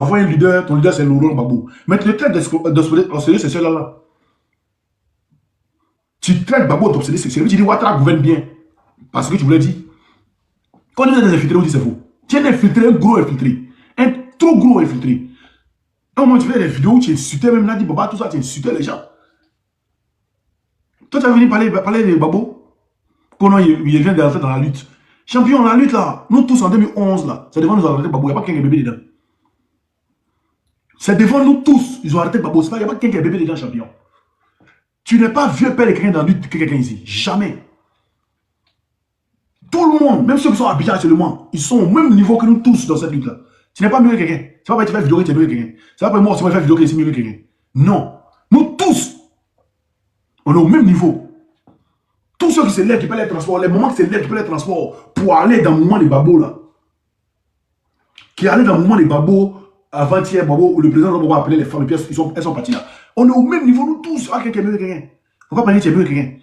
avoir un leader, ton leader c'est Laurent Gbagbo. Mais tu le traites d'obsédé sexuel là. Tu traites Gbagbo d'obsédé sexuel. Tu dis Ouattara gouverne bien. Parce que tu voulais dire. Quand on est des infiltrés, on dit c'est faux. Tu es infiltré, un gros infiltré. Un trop gros infiltré. À un moment, tu fais des vidéos où tu insultais même Nadi Baba, tout ça, tu insultais les gens. Toi, tu as venu parler de Gbagbo. Comment il vient d'entrer dans la lutte. Champion, la lutte là, nous tous en 2011 là, c'est devant nous arrêter Gbagbo, il n'y a pas quelqu'un qui est bébé dedans. C'est devant nous tous, ils ont arrêté Gbagbo, il n'y a pas quelqu'un qui est bébé dedans, champion. Tu n'es pas vieux père de quelqu'un dans la lutte que quelqu'un ici, jamais. Tout le monde, même ceux qui sont habillés actuellement, ils sont au même niveau que nous tous dans cette lutte là. Tu n'es pas mieux que quelqu'un. C'est pas parce que tu fais vidéo que tu es mieux que quelqu'un. C'est pas parce que moi, si je fais vidéo que je suis mieux que quelqu'un. Non. Nous tous, on est au même niveau. Tous ceux qui se lèvent, qui paient les transports, les moments qui se lèvent, qui paient les transports, pour aller dans le mouvement des babos là. Qui allaient dans le mouvement des babos, avant-hier, babos, où le président va appeler les femmes, et puis elles sont parties là. On est au même niveau, nous tous. Ah, quelqu'un est mieux que quelqu'un. Faut pas penser que tu es mieux que quelqu'un.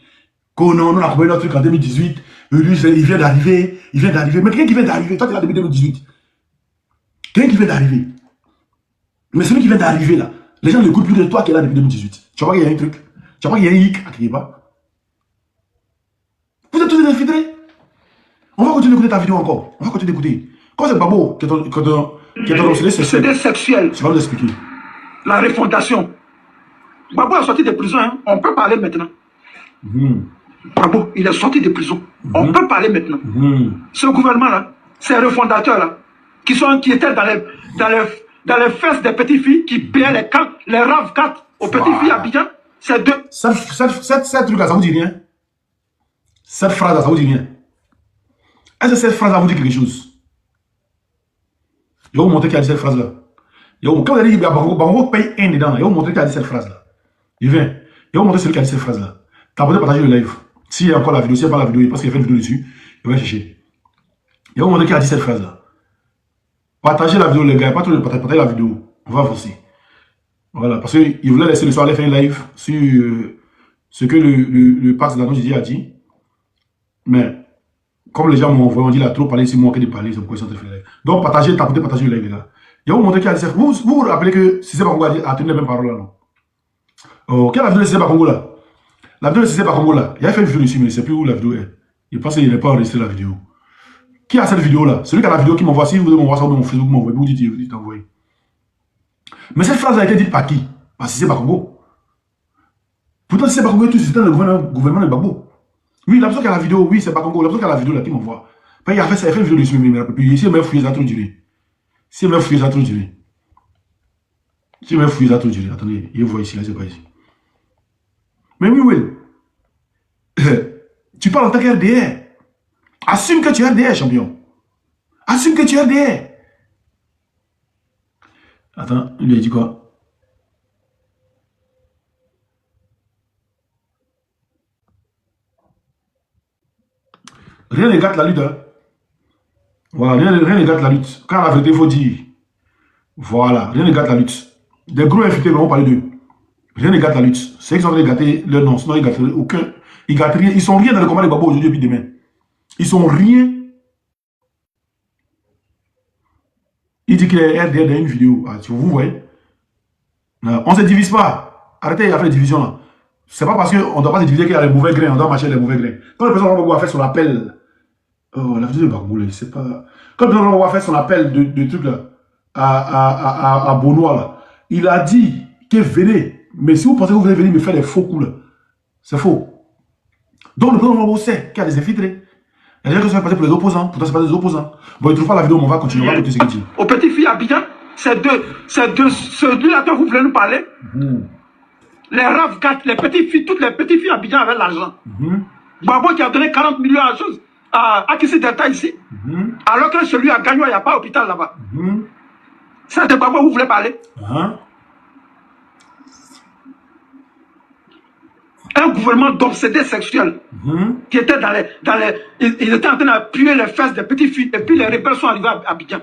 Qu'on on a compris notre truc en 2018. Lui, il vient d'arriver. Il vient d'arriver. Mais quelqu'un qui vient d'arriver, toi, tu es là depuis 2018. Quelqu'un qui vient d'arriver. Mais celui qui vient d'arriver là, les gens ne l'écoutent plus que toi qui es là depuis 2018. Tu vois qu'il y a un truc. Tu vois qu'il y a un hic à Krieba. Vous êtes tous des infiltrés. On va continuer d'écouter ta vidéo encore. On va continuer d'écouter. Quand c'est Gbagbo qui est ton obsédé sexuel. Je vais vous expliquer. La refondation. Gbagbo est sorti de prison. Hein. On peut parler maintenant. Gbagbo, il est sorti de prison. On peut parler maintenant. Ce gouvernement-là, ces refondateurs-là, qui étaient dans les fesses des petites filles qui payaient les RAV 4 aux petites filles à Abidjan, c'est deux. Cette truc-là, ça vous dit rien? Cette phrase-là, ça vous dit rien? Est-ce que cette phrase-là vous dit quelque chose? Je vais vous montrer qui a dit cette phrase-là. Quand vous allez dire Bango paye un dedans, je vais vous montrer qui a dit cette phrase-là. Il vient. Je vais vous montrer celui qui a dit cette phrase-là. T'as besoin de partager le live. S'il y a encore la vidéo, s'il n'y a pas la vidéo, parce qu'il a fait une vidéo dessus, il va chercher. Je vais vous montrer qui a dit cette phrase-là. Partagez la vidéo, les gars. Partagez la vidéo. On va avancer. Voilà. Parce qu'il voulait laisser le soir aller faire un live sur ce que le Pax d'Anno a dit. Mais, comme les gens m'ont envoyé, on dit qu'il a trop parlé, c'est moi qui ai parlé, c'est pourquoi ils sont en train de faire le live. Donc, partagez le live, les gars. Je vais vous montrer qui a dit cette phrase. Vous vous rappelez que Cissé Bango a tenu les mêmes paroles là, non? Oh, quelle est la vidéo de Cissé Bango là? La vidéo de Cissé Bango là, il a fait une vidéo dessus, mais je ne sais plus où la vidéo est. Je pense qu'il n'a pas enregistré la vidéo. Qui a cette vidéo là? Celui qui a la vidéo qui m'envoie, si vous voulez m'envoyer ça sur mon Facebook, m'envoie, vous dites envoyer. Mais cette phrase a été dite par qui? Par Cissé Bango. Pourtant, Cissé Bango est tout c'était le gouvernement de Gbagbo. Oui, la personne qui a la vidéo, oui, c'est Bango. La personne qui a la vidéo là qui m'envoie. Il a fait une vidéo dessus, mais il ne plus. Ici, il m'a fouillé, ça a trop duré. Attendez, il voit ici, là, c'est pas ici. Mais oui, oui. Tu parles en tant qu'RDR. Assume que tu es RDR, champion. Assume que tu es RDR. Attends, il lui a dit quoi? Rien ne gâte la lutte. Hein. Voilà, rien ne gâte la lutte. Quand la vérité, il faut dire. Voilà, rien ne gâte la lutte. Des gros infiltrés, on va parler d'eux. Rien ne gâte la lutte. C'est qu'ils sont en train de gâter leur nom, sinon ils ne gâtent aucun. Ils gâtent rien. Ils sont rien dans le combat de Gbagbo aujourd'hui et puis demain. Ils sont rien. Il dit qu'il est RDR dans une vidéo. Ah, vous voyez. On ne se divise pas. Arrêtez de faire des divisions là. C'est pas parce qu'on ne doit pas se diviser qu'il y a les mauvais grains, on doit marcher les mauvais grains. Quand le président Gbagbo a fait son appel, oh, la vidéo de Gbagbo, c'est pas. Quand le président Gbagbo a fait son appel de truc là, à Bonois là, il a dit que venez. Mais si vous pensez que vous allez venir me faire des faux coups là, c'est faux. Donc le président Gbagbo sait qu'il y a des infiltrés. Il y a des gens qui sont passés pour les opposants, pourtant c'est pas des opposants. Bon, il ne trouve pas la vidéo, mais on va continuer, on va écouter ce qu'il dit. Aux petites filles à Abidjan, c'est de celui-là dont vous voulez nous parler. Les RAV 4, les petites filles, toutes les petites filles à Abidjan avaient l'argent. Gbagbo qui a donné 40 millions à Kissi Delta ici, alors que celui à Gagnon, il n'y a pas d'hôpital là-bas. C'est de Gbagbo vous voulez parler. Un gouvernement d'obsédés sexuels qui était ils étaient en train d'appuyer les fesses des petites filles et puis les rebelles sont arrivés à Abidjan.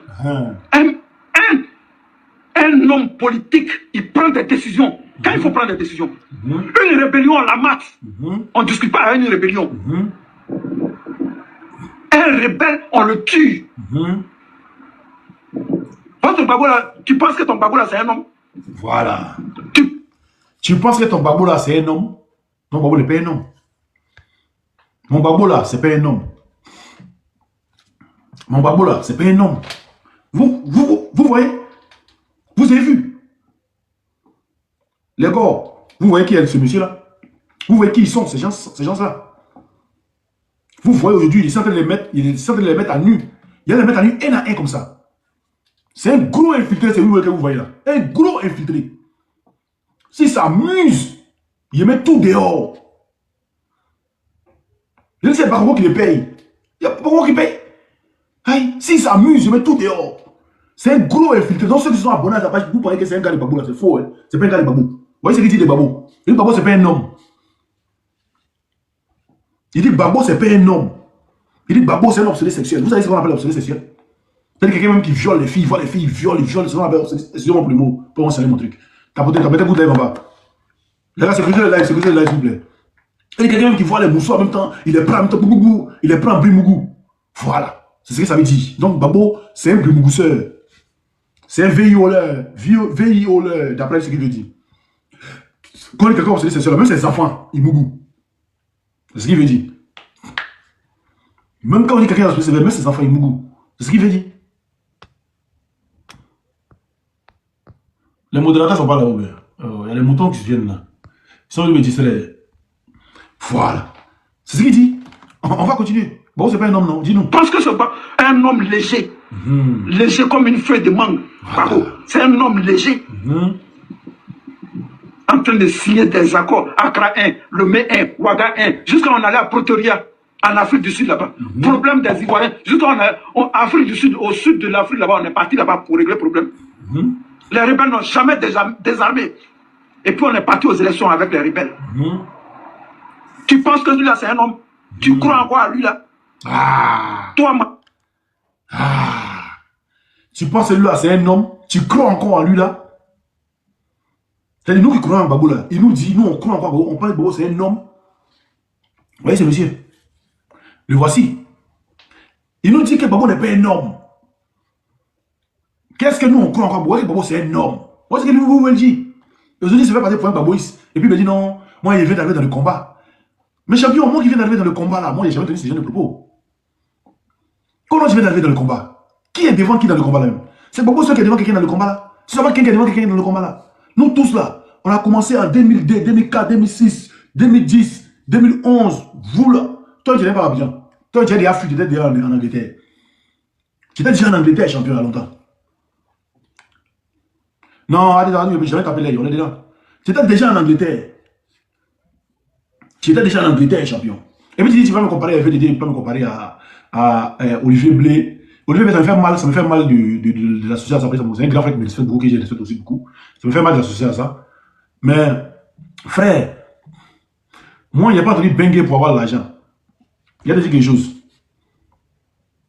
Un homme politique, il prend des décisions. Quand il faut prendre des décisions, une rébellion, on la mate. On ne discute pas avec une rébellion. Un rebelle, on le tue. Votre Toi, ton Gbagbo là, tu penses que ton Gbagbo là, c'est un homme? Voilà. Tu penses que ton Gbagbo là, c'est un homme? Ton Gbagbo n'est pas un homme. Mon Gbagbo là, c'est pas un homme. Mon Gbagbo là, c'est pas un homme. Vous voyez? Vous avez vu? Les gars, vous voyez qui est ce monsieur-là? Vous voyez qui ils sont, ces gens-là? Vous voyez aujourd'hui, ils sont en train de les mettre à nu. Il y a les mettre à nu un à un comme ça. C'est un gros infiltré, c'est lui que vous voyez là. Un gros infiltré. S'il s'amuse, il met tout dehors. Je ne sais pas comment il les paye. Il n'y a pas comment il paye. S'il s'amuse, il met tout dehors. C'est un gros infiltré. Donc ceux qui sont abonnés à sa page, vous croyez que c'est un gars de Babou là. C'est faux. Hein? C'est pas un gars de Babou. Vous voyez ce qu'il dit de Babou? Il dit Babou, c'est pas un homme. Il dit Babou, c'est pas un homme. Il dit Babou, c'est un obsédé sexuel. Vous savez ce qu'on appelle l'obsédé sexuel? C'est-à-dire quelqu'un même qui viole les filles, voit les filles, viole, c'est ce qu'on appelle, excusez-moi pour le mot, pour enseigner mon truc. Tapotez un coup de lèvre en bas. Les gars, sécurisez le live, s'il vous plaît. Et quelqu'un même qui voit les mousseaux en même temps, il les prend en même temps, il les prend en brimougou. Voilà, c'est ce que ça veut dire. Donc Babou, c'est un brimougousseur. C'est un violeur, d'après ce qu'il veut dire. Quand quelqu'un obsédé sexuel, même ses enfants, ils mougou. C'est ce qu'il veut dire. Même quand on dit quelqu'un obsédé sexuel, même ses enfants, ils mougou. C'est ce qu'il veut dire. Les modérateurs sont pas là-haut. Il y a les moutons qui viennent là. Ils sont venus me distraire. Voilà. C'est ce qu'il dit. On va continuer. Bon, c'est pas un homme, non? Dis-nous. Parce que c'est pas un homme léger. Léger comme une feuille de mangue. Voilà. C'est un homme léger. En train de signer des accords. Accra 1, Lomé 1, Ouaga 1. Jusqu'à on allait à Pretoria, en Afrique du Sud là-bas. Problème des Ivoiriens. Jusqu'à Afrique du Sud, au sud de l'Afrique là-bas, on est parti là-bas pour régler le problème. Les rebelles n'ont jamais désarmé. Et puis on est parti aux élections avec les rebelles. Tu penses que lui là c'est un homme? Tu crois encore à lui là? Toi, tu penses que lui là c'est un homme? Tu crois encore à lui là? C'est-à-dire nous qui croyons en Babou là. Il nous dit, nous on croit encore à Babou. On pense que Babou c'est un homme. Vous voyez ce monsieur? Le voici. Il nous dit que Babou n'est pas un homme. Qu'est-ce que nous on croit encore? Vous voyez que Babou c'est un homme. Vous voyez ce que vous voulez dire? Aujourd'hui, c'est fait passer pour un babouiste. Et puis il me dit non, moi il vient d'arriver dans le combat. Mais champion, moi qui viens d'arriver dans le combat là, moi j'ai jamais tenu ce genre de propos. Comment tu viens d'arriver dans le combat? Qui est devant qui dans le combat là même? C'est Babou seul qui est devant quelqu'un dans le combat là? C'est seulement quelqu'un qui est devant quelqu'un dans le combat là. Nous tous là, on a commencé en 2002, 2004, 2006, 2010, 2011. Vous là, toi tu n'es pas Abidjan. Toi tu es déjà fui, tu étais déjà en Angleterre. Tu étais déjà en Angleterre champion il y a longtemps. Non, je vais t'appeler, on est déjà. Tu étais déjà en Angleterre. Tu étais déjà en Angleterre, champion. Et puis tu dis, tu vas me comparer à VDD, tu vas me comparer à Olivier Blé. Olivier Blé, ça me fait mal de l'associer à ça. C'est un grand frère qui me respecte beaucoup, que je respecte aussi beaucoup. Ça me fait mal d'associer à ça. Mais, frère, moi, il n'y a pas entendu benguer pour avoir l'argent. Il y a dit quelque chose.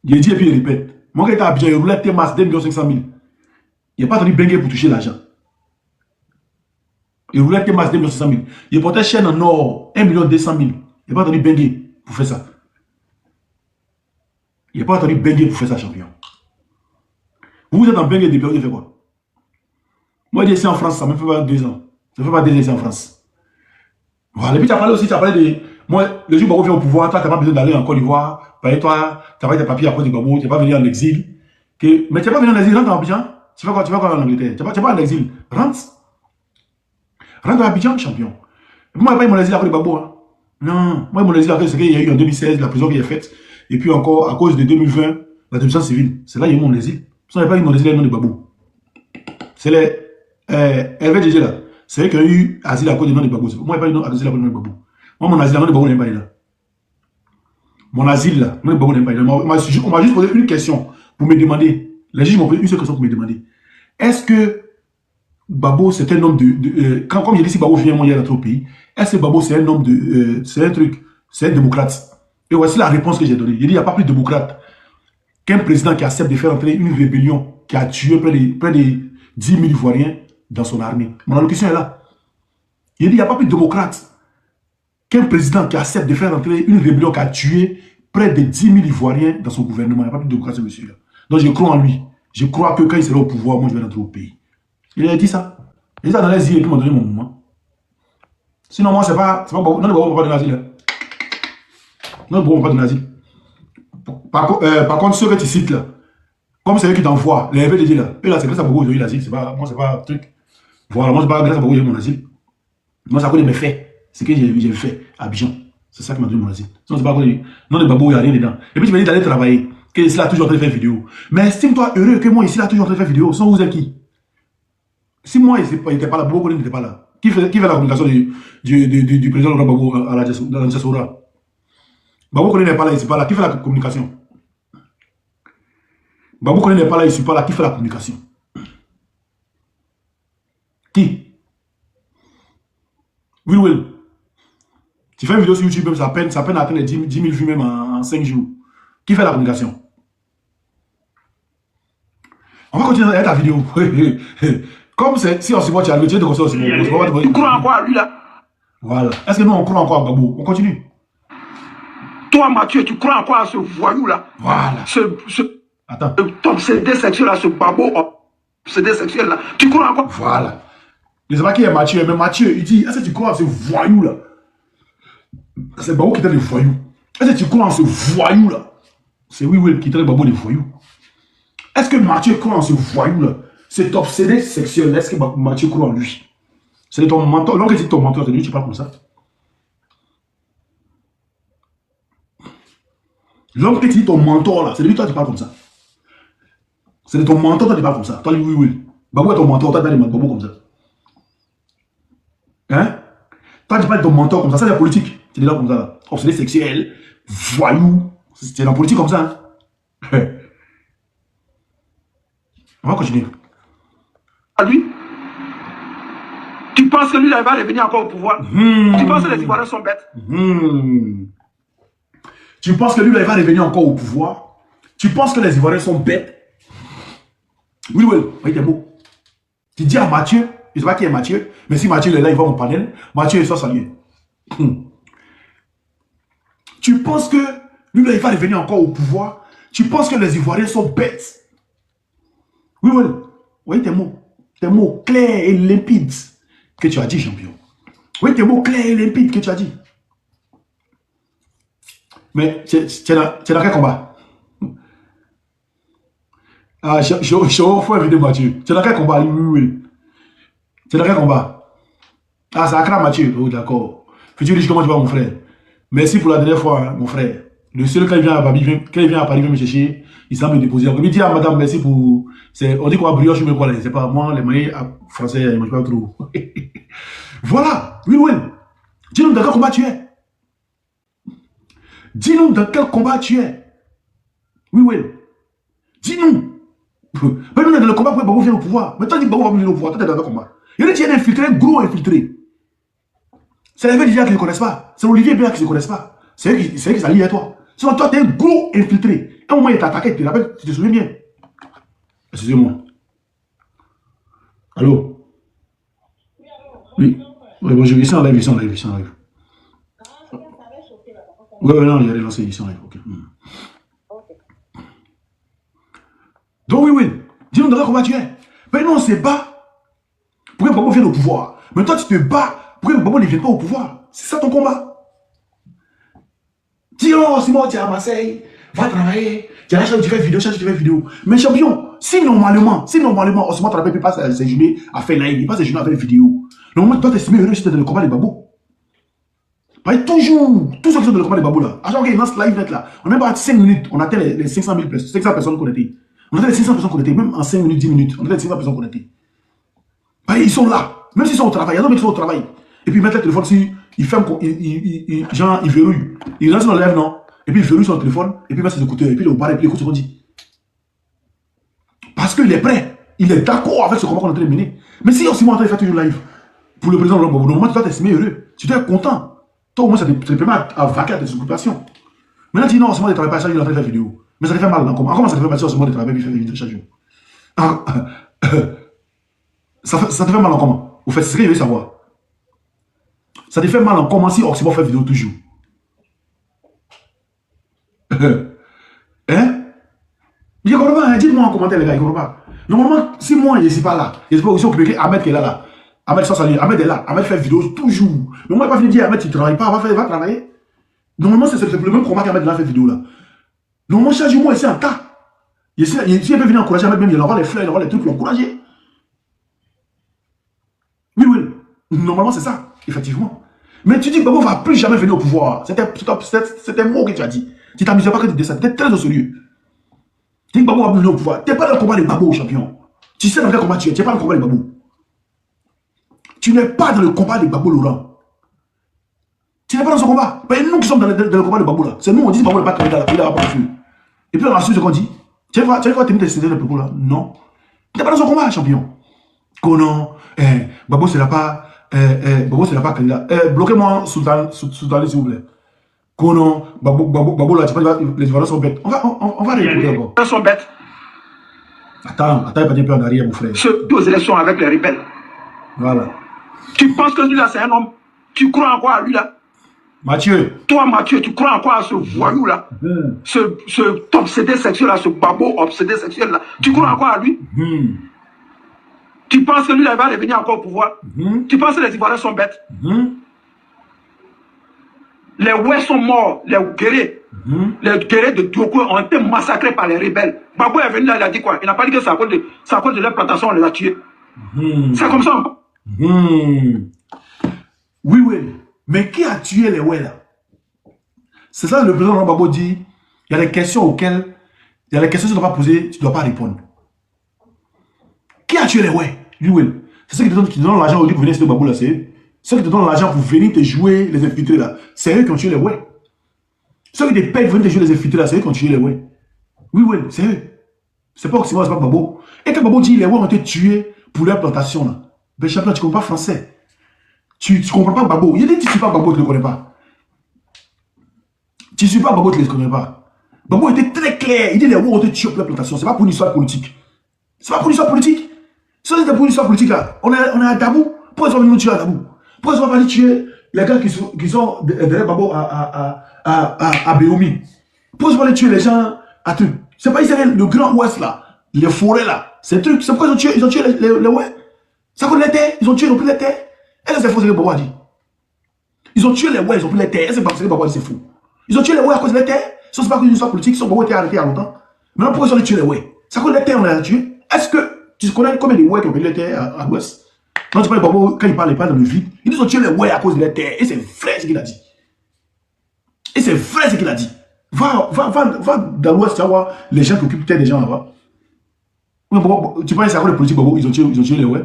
Il dit et puis il répète. Moi, quand j'étais à Abidjan, il roulait T-Mass 2 500 000. Il n'y a pas entendu benguer pour toucher l'argent. Il roulait T-Mass 2 500 000. Il portait chaîne en or 1 200 000. Il n'y a pas entendu benguer pour faire ça. Il n'y a pas entendu benguer pour faire ça, champion. Vous êtes en benguer depuis, vous avez fait quoi? Moi, j'ai ici en France, ça me fait pas 2 ans. Ça ne fait pas 2 ans ici en France. Voilà. Et puis tu as parlé aussi, tu as parlé de... Moi, le jour où Babou vient au pouvoir, toi, tu n'as pas besoin d'aller en Côte d'Ivoire. Toi, tu n'as pas tes papiers à cause de Babou, tu n'es pas venu en exil. Mais tu n'es pas venu en exil, rentre en Abidjan. Tu vas quoi en Angleterre? Tu n'es pas en exil. Rentre à Abidjan, champion. Et moi, je n'ai pas eu mon exil à cause de Babou. Hein. Non, moi, mon exil à cause de ce qu'il y a eu en 2016, la prison qui est faite. Et puis encore, à cause de 2020, la désobéissance civile. C'est là qu'il y a eu mon exil. Je n'ai pas eu mon exil à nom de Babou. C'est les LVDG là. C'est eux qui ont eu asile à cause du nom de Babou. Moi, je n'ai pas eu asile à cause du nom de Babou. Moi, mon asile à nom de Babou n'est pas là. Mon asile là, nom de Babou n'est pas là. On m'a juste posé une question pour me demander. Les juges m'ont posé une seule question pour me demander. Est-ce que Babou, c'est un homme comme j'ai dit, si Babou vient hier dans notre pays, est-ce que Babou, c'est un homme c'est un truc, c'est un démocrate? Et voici la réponse que j'ai donnée. J'ai dit, il n'y a pas plus de démocrate qu'un président qui accepte de faire entrer une rébellion qui a tué près de 10 000 Ivoiriens dans son armée. Mon allocution est là. Il dit, il n'y a pas plus de démocrate qu'un président qui accepte de faire entrer une rébellion qui a tué près de 10 000 Ivoiriens dans son gouvernement. Il n'y a pas plus de démocrate, ce monsieur-là. Donc je crois en lui. Je crois que quand il sera au pouvoir, moi, je vais rentrer au pays. Il a dit ça. Il a dans les îles et puis m'a donné mon moment. Sinon, moi, c'est pas bon. Non, ne va pas de l'asile. Non, ne va pas de l'asile. Par contre, ceux que tu cites là, comme c'est eux qui t'envoient, les FDD là, eux là, c'est grâce à Bogo, ils ont eu l'asile. Moi, c'est pas un truc. Voilà, moi, c'est pas grâce à Bogo, j'ai eu mon asile. Moi, c'est à cause de mes faits. C'est que j'ai fait à Abidjan. C'est ça qui m'a donné mon asile. Sinon, c'est pas à cause de. Non, de Babou, il n'y a rien dedans. Et puis, tu me dis d'aller travailler. Que ici, là, toujours en train de faire vidéo. Mais estime-toi heureux que moi, ici, là, toujours en train de faire vidéo. Sinon, vous êtes qui? Si moi, il n'était pas là, Bogo n'était pas là. Qui fait la communication du président Laurent Gbagbo à la diaspora? Babou n'est pas là, il n'est pas là. Qui fait la communication? Babou n'est pas là, il n'est pas là. Qui fait la communication? Qui? Will Will. Tu fais une vidéo sur YouTube, même ça peine à atteindre les 10 000 vues même en 5 jours. Qui fait la communication? On va continuer avec ta vidéo. Comme c'est, si on se voit, tu as le titre de conseil aussi. Tu crois encore à lui là? Voilà. Est-ce que nous, on croit encore à Gbagbo? On continue. Toi, Mathieu, tu crois encore à ce voyou là? Voilà. Attends. Ton CD sexuel là, ce babo CD sexuel là. Tu crois encore? Voilà. Je ne sais pas qui est Mathieu, mais Mathieu, il dit, est-ce que tu crois à ce voyou là? C'est Gbagbo qui traite les voyous. Est-ce que tu crois en ce voyou là? C'est oui qui traite Gbagbo les voyous. Est-ce que Mathieu croit en ce voyou là? Cet obsédé sexuel, est-ce que Mathieu croit en lui? C'est ton mentor. Lorsque tu dis ton mentor, c'est lui, tu parles comme ça. L'homme qui dit ton mentor là, c'est lui, toi tu parles comme ça. C'est de ton mentor, toi tu parles comme ça. Toi, oui. Babou est ton mentor, toi tu parles de Babou comme ça. Hein? Toi tu parles de ton mentor comme ça, c'est la politique. Tu es là comme ça là. Obsédé sexuel, voyou. C'est la politique comme ça. Hein? On va continuer. À lui? Tu penses que lui là, il va revenir encore au pouvoir? Tu penses que les Ivoiriens sont bêtes? Tu penses que lui là, il va revenir encore au pouvoir? Tu penses que les Ivoiriens sont bêtes? Oui, voyez tes mots. Tu dis à Mathieu, je ne sais pas qui est Mathieu, mais si Mathieu est là, il va au panel. Mathieu est soit salué. Tu penses que lui là, il va revenir encore au pouvoir? Tu penses que les Ivoiriens sont bêtes? Oui, voyez tes mots clairs et limpides que tu as dit, champion. Oui, tes mots clairs et limpides que tu as dit. Mais tu es dans quel combat? Ah, je faut inviter Mathieu. Tu es dans quel combat? Oui. Tu es dans quel combat? Ah, c'est Accra Mathieu. Oh, d'accord. Futur riche, comment tu vas, mon frère? Merci pour la dernière fois, hein, mon frère. Le seul, quand il vient à Paris, il vient me chercher, il s'en me déposer. Il dit à madame, merci pour. On dit quoi, brioche, mais quoi, c'est pas moi, les moyens français, ils ne mangent pas trop. Voilà, oui. Dis-nous dans quel combat tu es. Dis-nous dans quel combat tu es. Oui. Dis-nous. Mais nous, on est dans le combat pour que Gbagbo vienne au pouvoir. Mais toi, tu dis que Gbagbo va venir au pouvoir, toi, tu es dans le combat. Il y a des infiltrés, gros infiltrés. C'est les Védia qui ne connaissent pas. C'est Olivier Béa qui ne se connaissent pas. C'est eux qui s'allient à toi. Sinon, toi, tu es un gros infiltré. À un moment, il t'a attaqué, tu te rappelles, tu te souviens bien. Excusez-moi. Allô? Oui, bonjour, ici en live. Oui, non, il y a lancé ici en live. Ok. Donc, oui. Dis-nous dans quel combat tu es. Mais non, on se bat pour que Gbagbo vienne au pouvoir. Mais toi, tu te bats pour que Gbagbo ne vienne pas au pouvoir. C'est ça ton combat. Dis, oh, c'est moi, tu es à Marseille, va travailler. Tu as la chance, tu fais vidéo. Mais champion, si normalement, Osman Traoré peut passer ses journées à faire live, il passe ses journées à faire vidéo. Normalement, toi, tu estimes heureux si tu es dans le combat des Babou. Toujours, tous ceux qui sont dans le combat des Babou là. À chaque fois qu'il lance live net là, on n'est pas à 5 minutes, on atteint les 500 personnes connectées. On atteint les 500 personnes connectées, même en 5 minutes, 10 minutes, on atteint les 500 personnes connectées. Ils sont là, même s'ils sont au travail, il y a d'autres qui sont au travail. Et puis ils mettent le téléphone sur, ils ferment, genre, ils verrouillent. Ils lancent dans l'air, non? Et puis ils verrouillent son téléphone, et puis ils mettent ses écouteurs, et puis ils le barrent, et puis ils écoutent ce qu'on dit. Parce qu'il est prêt, il est d'accord avec ce combat qu'on est en train de mener. Mais si on s'est en train de faire toujours live, pour le président de l'homme, normalement tu dois t'estimer heureux, tu dois être content. Toi au moins ça te permet à vaquer à tes occupations. Maintenant tu dis non, c'est moi de travailler pas ça, il est en train de faire vidéo. Mais ça te fait mal, comment ça te fait mal si c'est moi de travailler et faire vidéo chaque jour? Ça te fait mal en comment? Au fait, c'est ce que je veux savoir. Ça te fait mal en comment si Oxymore fait vidéo toujours? Hein? Je ne comprends pas, dites-moi en commentaire, les gars, je ne comprends pas. Normalement, si moi, je ne suis pas là, je ne suis pas aussi occupé Ahmed qui est là. Ahmed, ça, Ahmed est là. Ahmed fait vidéo toujours. Mais moi, je ne vais pas venir dire Ahmed, tu ne travailles pas, va travailler. Normalement, c'est le même combat qu'Ahmed a fait vidéo là. Normalement, chaque jour, moi, ici, en tas. Si il peut venir encourager Ahmed, même, il aura les fleurs, il aura les trucs, l'encourager. Oui, oui. Normalement, c'est ça, effectivement. Mais tu dis que Babo ne va plus jamais venir au pouvoir. C'était un mot que tu as dit. Tu ne t'amusais pas que tu disais ça. Tu étais très au sérieux. Tu dis que Babo va plus venir au pouvoir. Tu n'es pas dans le combat des Babo, champion. Tu sais dans quel combat tu es. Tu n'es pas dans le combat des Babo. Tu n'es pas dans le combat des Babo, Laurent. Tu n'es pas dans ce combat. C'est nous qui sommes dans le combat des Babo, là. C'est nous, on dit que Babo n'est pas candidat, il n'a pas de feu. Et puis on a su ce qu'on dit. Tu vas terminer tes propos là? Non. Tu n'es pas dans ce combat, champion. Konon, Babo, c'est là pas. Babo, c'est là pas candidat. Bloquez-moi, Sultan, s'il vous plaît. Konon, Babo, là, tu vois, les Ivoiriens sont bêtes. On va réécouter encore. Ils sont bêtes. Attends, il pas un peu en arrière, mon frère. Ceux aux élections avec les rebelles. Voilà. Tu penses que lui là, c'est un homme? Tu crois en quoi à lui là? Mathieu. Toi, Mathieu, tu crois en quoi à ce voyou là? Ce obsédé sexuel là, ce Babo obsédé sexuel là. Tu crois en quoi à lui? Tu penses que lui là, il va revenir encore au pouvoir? Tu penses que les Ivoiriens sont bêtes? Les Ouais sont morts, les guerriers. Les guerriers de Diogo ont été massacrés par les rebelles. Babo est venu là, il a dit quoi? Il n'a pas dit que c'est à cause de leur plantation, on les a tués. C'est comme ça. Oui, oui. Mais qui a tué les Ouais là? C'est ça le président Babo dit. Il y a des questions auxquelles, il y a des questions que tu ne dois pas poser, tu ne dois pas répondre. Qui a tué les Ouais? Lui, oui. C'est ceux qui te donnent l'argent au lieu pour venir sur le Babo là, c'est ceux qui te donnent l'argent pour venir te jouer les infiltrés là. C'est eux qui ont tué les Ouais. Ceux qui te payent pour venir te jouer les infiltrés là, c'est eux qui ont tué les Ouais. Oui, oui, c'est eux. C'est pas Oxymore, c'est pas Babo. Et quand Babo dit les Ouais ont été tués pour leur plantation là, ben champion, tu ne comprends pas français. Tu ne comprends pas Babo. Il dit tu ne suis pas Babo, tu ne le connais pas. Tu ne suis pas Babo, tu ne le connais pas. Babo était très clair. Il dit les Ouais ont été tués pour leur plantation. Ce n'est pas pour une histoire politique. Ce n'est pas pour une histoire politique. Si c'était pour une histoire politique là, on est à Dabou. Pourquoi ils sont venus nous tuer à Dabou? Pourquoi ils sont pas venus tuer les gars qui sont derrière Babo à Béoumi? Pourquoi ils sont pas venus tuer les gens à truc? C'est pas Israël, le grand ouest là, les forêts là. C'est truc. C'est pourquoi ils ont tué les Ouais. Ça coûte les terres. Ils ont tué, ils ont pris les terres. Est-ce que c'est faux ce que Babo a dit? Ils ont tué les Ouais, ils ont pris les terres. Est-ce que c'est Babo a dit c'est faux? Ils ont tué les Ouais à cause des terres. Ça c'est pas une histoire politique. Son Babo était arrêté il y a longtemps. Maintenant pourquoi ils ont tué les Ouais? Ça coûte les terres, on les a tués. Est-ce que tu connais combien de Ouais qui ont pris les terres à l'ouest? Quand tu parles de Babo, quand il parle dans le vide, ils ont tué les Ouais à cause de les terres. Et c'est vrai ce qu'il a dit. Et c'est vrai ce qu'il a dit. Va dans l'ouest, tu vas voir les gens qui occupent peut-être des gens là-bas. Tu penses que c'est à cause de politique, Babo, ils ont tué les Ouais.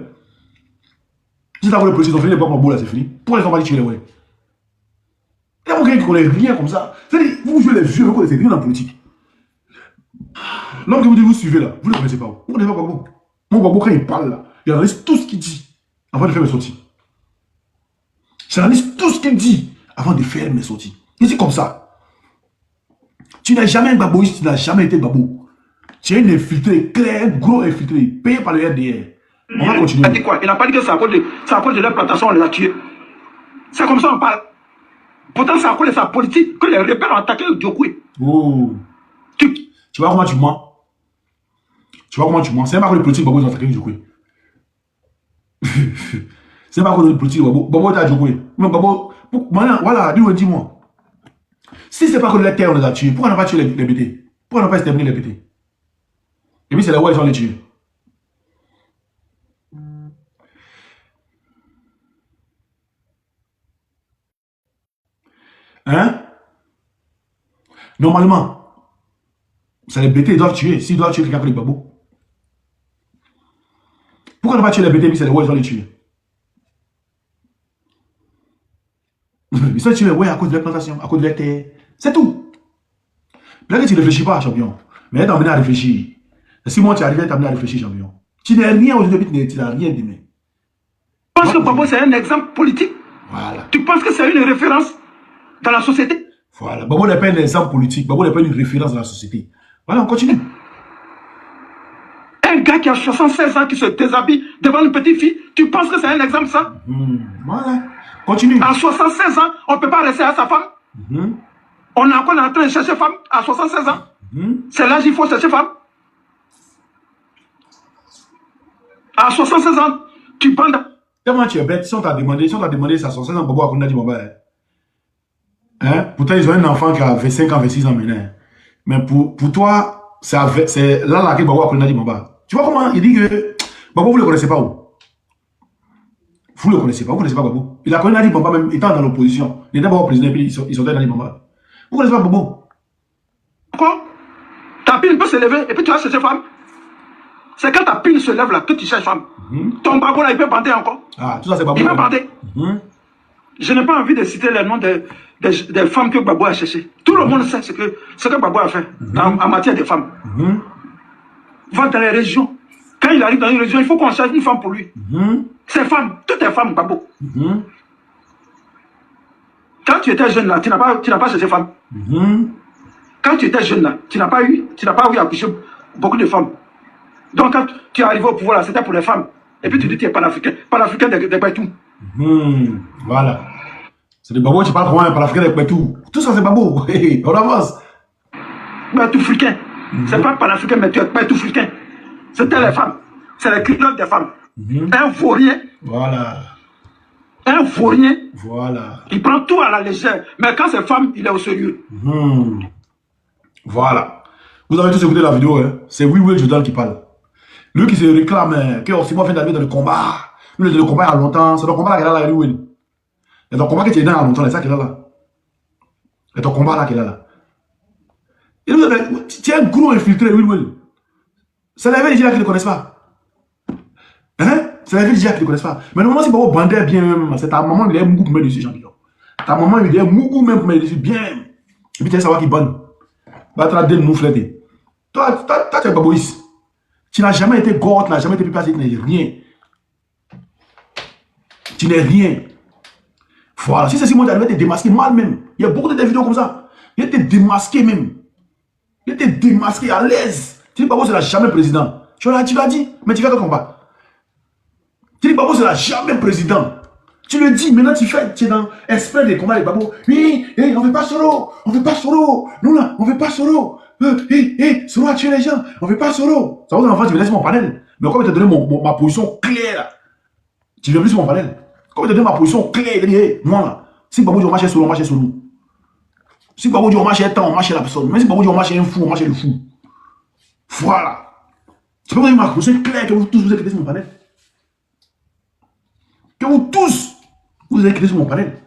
Si c'est à cause de politique, ils ont fini les Babo là, c'est fini. Pourquoi ils n'ont pas dit tuer les Ouais? Il y a quelqu'un qui connaît rien comme ça. C'est-à-dire, vous jouez les vieux, vous connaissez rien dans la politique. L'homme que vous dites, vous suivez là, vous ne le connaissez pas. Vous ne connaissez pas Babo. Mon Babo, quand il parle là, il analyse tout ce qu'il dit avant de faire mes sorties. J'analyse tout ce qu'il dit avant de faire mes sorties. Il dit comme ça. Tu n'as jamais un baboïste, tu n'as jamais été babo. Tu es un infiltré clair, gros infiltré, payé par le RDR. On va continuer. Il a dit quoi? Il n'a pas dit que c'est à cause de leur plantation, on les a tués. C'est comme ça on parle. Pourtant, c'est à cause de sa politique que les rebelles ont attaqué le Diokoué. Oh. Tu vois comment tu mens? Tu vois comment tu mens? C'est pas à cause de politique, Babo, ils ont attaqué le Diokoué. C'est pas à cause de politique, Babo. Babo était à Diokoué. Mais Babo, voilà, dis-moi. Si c'est pas à cause de la terre, on les a tués, pourquoi on n'a pas tué les BT? Pourquoi on n'a pas exterminé les BT? Et puis c'est là où ils ont les tués. Hein? Normalement, c'est les BT, ils doivent tuer. S'ils doivent tuer quelqu'un comme les Babo. Pourquoi on n'a pas tué les BT et puis c'est les Ouais, ils ont les tués? Ils sont tués les Ouais à cause de la plantation, à cause de la terre. C'est tout. Peut-être que tu ne réfléchis pas, champion. Mais t'as amené à réfléchir. Si moi tu arrives, t'as amené à réfléchir, champion. Tu n'as rien aujourd'hui, tu n'as rien demain. Tu penses que Babo c'est un exemple politique? Voilà. Tu penses que c'est une référence dans la société? Voilà. Babo n'est pas un exemple politique. Babo n'est pas une référence dans la société. Voilà, on continue. Un gars qui a 76 ans qui se déshabille devant une petite fille, tu penses que c'est un exemple ça? Voilà. Continue. À 76 ans, on ne peut pas rester à sa femme. On est encore en train de chercher femme à 76 ans. C'est l'âge il faut chercher femme. À 76 ans, tu bandes. Tellement tu es bête, si on t'a demandé, ça à 76 ans, Babo Akounda dit Baba. Hein? Pourtant, ils ont un enfant qui a 25 ans, 26 ans maintenant. Mais pour toi, c'est là que Babo Akounda dit Baba. Tu vois comment il dit que Babo, vous ne le connaissez pas où? Vous ne le connaissez pas, vous ne connaissez pas Babo. Il a connu Nadi Bamba même étant dans l'opposition. Il était d'abord président et puis ils sont dans Nadi Bamba. Vous ne connaissez pas Babo? Quoi? Ta pile peut se lever et puis tu vas chercher femme. C'est quand ta pile se lève là que tu cherches femme. Ton Babo là, il peut bander encore. Ah, tout ça c'est Babo. Il peut bander. Je n'ai pas envie de citer les noms des femmes que Babo a cherchées. Tout le monde sait ce que Babo a fait en matière de femmes. Va dans les régions. Quand il arrive dans une région, il faut qu'on cherche une femme pour lui. Ces femmes, toutes les femmes, Babo. Quand tu étais jeune là, tu n'as pas cherché femme. Quand tu étais jeune là, tu n'as pas eu accoucher beaucoup de femmes. Donc quand tu es arrivé au pouvoir là, c'était pour les femmes. Et puis tu dis que tu es panafricain des Baitou. Voilà. C'est des Babo, tu parles comment, panafricain des Baitou. Tout ça c'est Babo. On avance. Baitoufricain. C'est pas panafricain, mais tu es Baitoufricain. C'était les femmes. C'est les culottes des femmes. Un vaurien. Voilà. Un vaurien. Voilà. Il prend tout à la légère. Mais quand c'est femme, il est au sérieux. Voilà. Vous avez tous écouté la vidéo, hein? C'est Will Jordan qui parle. Lui qui se réclame que Osimhen vient d'arriver dans le combat. Lui, il est dans le combat il y a longtemps. C'est le combat là qu'il a là, Will. C'est ton combat que tu es dans il y a longtemps, c'est ça qu'il a là. C'est ton combat là qu'il a là. Tu es un gros infiltré, Will. C'est la vérité qui ne connaissent pas. Hein? C'est la vérité qui ne connaissent pas. Mais normalement, si Babo bandait bien même, c'est ta maman, il est mougou pour mettre dessus, champion. Ta maman, il est mougou même pour mettre dessus, bien. Et puis tu vas savoir qu'il bonne. Va te la donner nous fléter. Toi, tu es Baboïs. Tu n'as jamais été gore, tu n'as jamais été plus passé, tu n'es rien. Tu n'es rien. Voilà. Si c'est Simon, tu arrives à te démasquer mal même. Il y a beaucoup de vidéos comme ça. Il était démasqué même. Il était démasqué à l'aise. Tu dis Babo sera jamais président. Tu l'as dit, mais tu fais ton combat. Tu dis Babo sera jamais président. Tu le dis, maintenant tu es dans esprit des combats avec Babo. Oui, on ne veut pas Soro. On ne veut pas Soro. Nous là, on ne veut pas Soro. Soro a tué les gens. On ne veut pas Soro. Ça va en fait, tu me laisses mon panel. Mais comme je t'ai donné ma position claire, tu ne veux plus sur mon panel. Comme je t'ai donné ma position claire, je dis, moi là, si Babo dit on marche Soro, on marche Soro. Si Babo dit on marche un temps, on marche la personne. Mais si Babo dit on marche un fou, on marche le fou. Voilà. C'est pas ma position claire que vous tous vous écoutez sur mon panel. Que vous tous, vous avez écrit sur mon panel.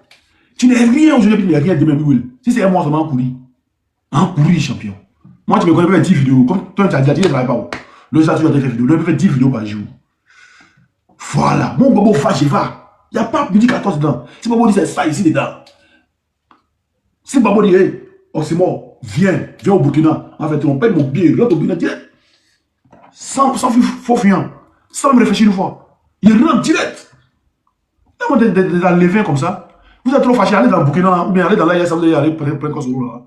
Tu n'es rien aujourd'hui, tu n'es rien demain, Will. Si c'est un mois seulement en coulis. En coulis, champion. Moi, tu me connais pas 10 vidéos. Comme toi, tu as dit, tu ne travailles pas. Le ça, tu as fait vidéo. Le fait 10 vidéos par jour. Voilà. Mon Babo fâché, va. Il n'y a pas midi 14 dedans. Si Babo dit c'est ça ici dedans. Si Babo dit, hey, oh c'est mort, viens au Burkina. En fait, on paye mon billet, rentre au Burkina direct. Sans faux fiant. Sans me réfléchir une fois. Il rentre direct. Des levains comme ça. Vous êtes trop fâché, allez dans le Burkina ou bien allez dans l'AIS, vous allez aller prendre plein de là.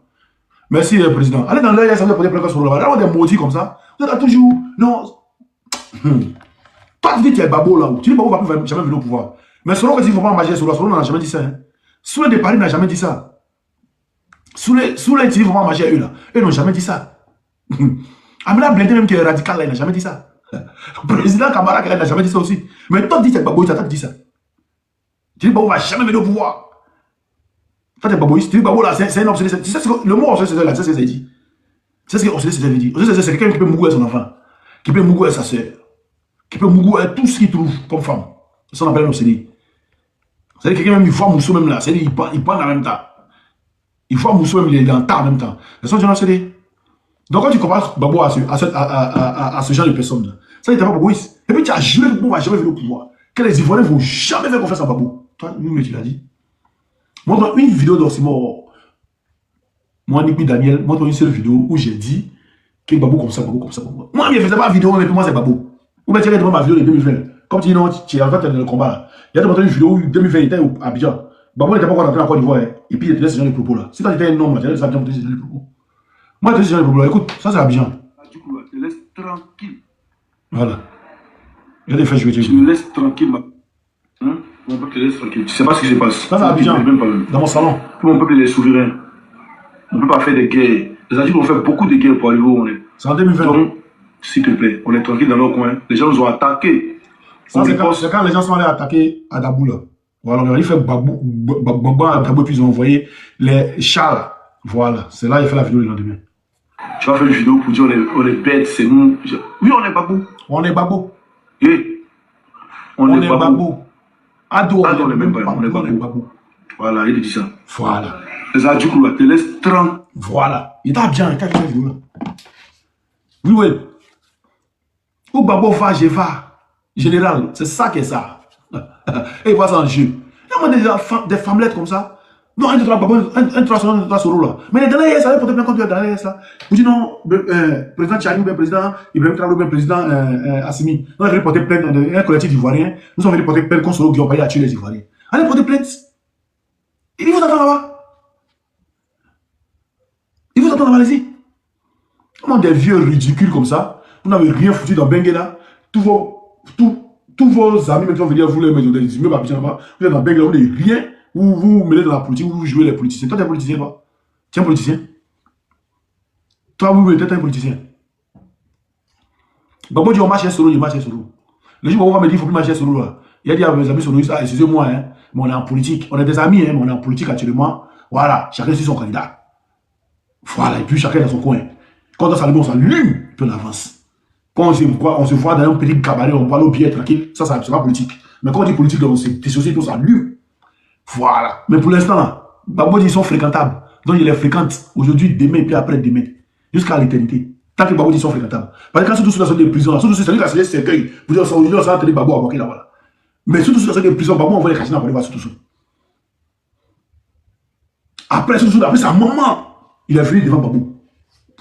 Merci, président. Allez dans l'AIS, vous allez prendre plein de là. Là, on est maudits comme ça. Vous êtes toujours. Non. Toi, tu dis que tu es Babo là. Tu dis Babo va jamais venir au pouvoir. Mais selon que s'il ne faut pas marcher sur Soro n'a jamais dit ça. Hein. Soule de Paris n'a jamais dit ça. Soule, il faut pas marcher à eux là. Eux n'ont jamais dit ça. Amina Blindé, même qui est radical là, il n'a jamais dit ça. Le président Kamara, il n'a jamais dit ça aussi. Mais toi, tu dis que tu es Babo, tu as dit ça. Tu dis Babo va jamais venir au pouvoir. Toi, tu es Baboïste. Tu dis Babo là, c'est un obsédé. Tu sais ce que le mot obsédé, c'est là, c'est ce que ça dit. C'est ce que obsédé, c'est dit. C'est quelqu'un qui peut mougouer son enfant, qui peut mougouer sa soeur, qui peut mougouer tout ce qu'il trouve comme femme. C'est ça qu'on appelle un obsédé. C'est-à-dire quelqu'un même, il voit Moussou même là. C'est-à-dire il parle en même temps. Il voit Moussou même, il est dans le temps en même temps. C'est ça que j'ai obsédé. Donc quand tu compares Babo à ce genre de personnes, ça n'était pas Baboïste. Et puis tu as juré que Babo va jamais venir au pouvoir. Que les Ivoiriens ne vont jamais faire confiance à Babo. Toi, oui, tu l'as dit. Montre une vidéo d'Osimhen. Moi, Nipi Daniel, montre une seule vidéo où j'ai dit que Babo comme ça, Babo comme ça. Moi, je ne faisais pas de vidéo, mais pour moi, c'est Babo. Ou bien tu regardes ma vidéo de 2020. Comme tu dis non, tu es en fait dans le combat. Il y a une vidéo où 2020 était à Abidjan. Babo n'était pas encore rentré en Côte d'Ivoire. Et puis il était ce genre de propos là. Si toi tu étais un homme, tu allais savoir ce genre de propos. Moi, je te dis ce genre de propos là. Écoute, ça c'est Abidjan. Du coup, tu laisses tranquille. Voilà. Il y a des faits, tu me laisses tranquille, hein? Mon peuple te laisse tranquille. Tu sais pas ce qui se passe. Ça c'est Abidjan. Dans mon salon. Tout mon peuple il est souverain. On ne peut pas faire des guerres. Les Adjouks ont fait beaucoup de guerres pour arriver où on est. C'est en 2020. Donc, s'il te plaît, on est tranquille dans nos coins. Les gens nous ont attaqués. Ça, c'est quand les gens sont allés attaquer à Dabou, là. Voilà, on a fait Babou à Dabou, puis ils ont envoyé les chars. Voilà, c'est là qu'il a fait la vidéo le lendemain. Tu vas faire une vidéo pour dire on est bête, c'est nous. Oui, on est Babou. On est Babou. Oui. On est Babou. Ado, on est même pas. On est Babou. Voilà, il dit ça. Voilà. Les adultes, là, te laisse tranquille. Voilà. Il était bien, il a fait la vidéo, là. Oui, oui. Où Babou va, je vais. Général, c'est ça qui est ça. Et voilà ça en jeu. Il y a des femmelettes comme ça. Non, un 3 solo là. Mais les derniers, ça va porter plein contre les derniers, ça. Vous dites non, président Tchani, président Ibrahim Traoré, président Assimi. Nous avons porté plainte un collectif ivoirien. Nous avons porté plainte contre Solo Guillaume a tué les Ivoiriens. Allez porter plainte. Il vous attend là-bas. Il vous attend là-bas, allez-y. Comment des vieux ridicules comme ça, vous n'avez rien foutu dans Benguela. Tous vos amis maintenant venir vous les mettre dans des immeubles à Abidjan, vous êtes dans Benguela, vous n'avez rien. Vous mêlez dans la politique, vous jouez les politiciens. Toi, tu es un politicien, toi. Tu es un politicien. Toi, oui, tu es un politicien. Bah, moi, je dis, on marche solo, je marche solo. Le jour où on va me dire, il ne faut plus marcher solo, là. Il a dit à mes amis solo, excusez-moi, hein, mais on est en politique. On est des amis, hein, mais on est en politique actuellement. Voilà, chacun suit son candidat. Voilà, et puis chacun dans son coin. Quand on s'allume, on s'allume, puis on avance. Quand on se voit dans un petit cabaret, on voit l'eau bien tranquille, ça, c'est pas politique. Mais quand on dit politique, on se dissocie, on s'allume. Voilà. Mais pour l'instant, là, Babou dit ils sont fréquentables. Donc, il les fréquente aujourd'hui, demain, puis après-demain. Jusqu'à l'éternité. Tant que Babou dit ils sont fréquentables. Parce que quand surtout sur la zone de prison, surtout sur la zone de cercueil, vous dites aujourd'hui, on s'en Babou à Boaké là-bas. Mais surtout sur la zone de prison, Babou envoie les cachines pour aller voir surtout. Après, surtout, après sa maman, il est venu devant Babou.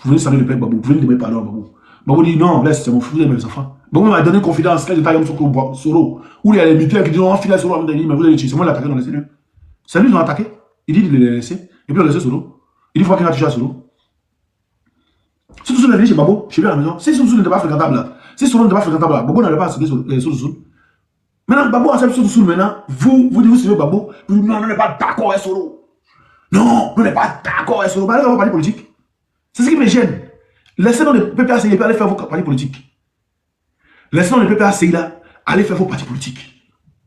Vous venez saluer le père Babou, vous venez demander pardon à Babou. Babou dit non, laisse, c'est mon fils et mes enfants. Babou m'a donné confidence, quand j'étais à Soro, où il y a les militaires qui disent on file à Soro, mais vous allez tuer, c'est moi l'attaqué dans les cellules. C'est lui qui l'a attaqué. Il dit de les laisser. Et puis on laisse Soro. Il dit qu'il faut qu'il a touché à Soro. Si tout le monde est venu chez Babou, chez lui à la maison, si Soro n'était pas fréquentable là, si Soro n'était pas fréquentable là, Babou n'allait pas accéder sur Soro. Maintenant, Babou accepte Soro maintenant, vous suivez Babou, vous dites non, on n'est pas d'accord avec Soro. Non, on n'est pas d'accord avec Soro. Allez faire vos partis politiques. C'est ce qui me gêne. Laissez dans le PPACI et puis allez faire vos partis politiques. Laissez dans le PPACI là, allez faire vos partis politiques.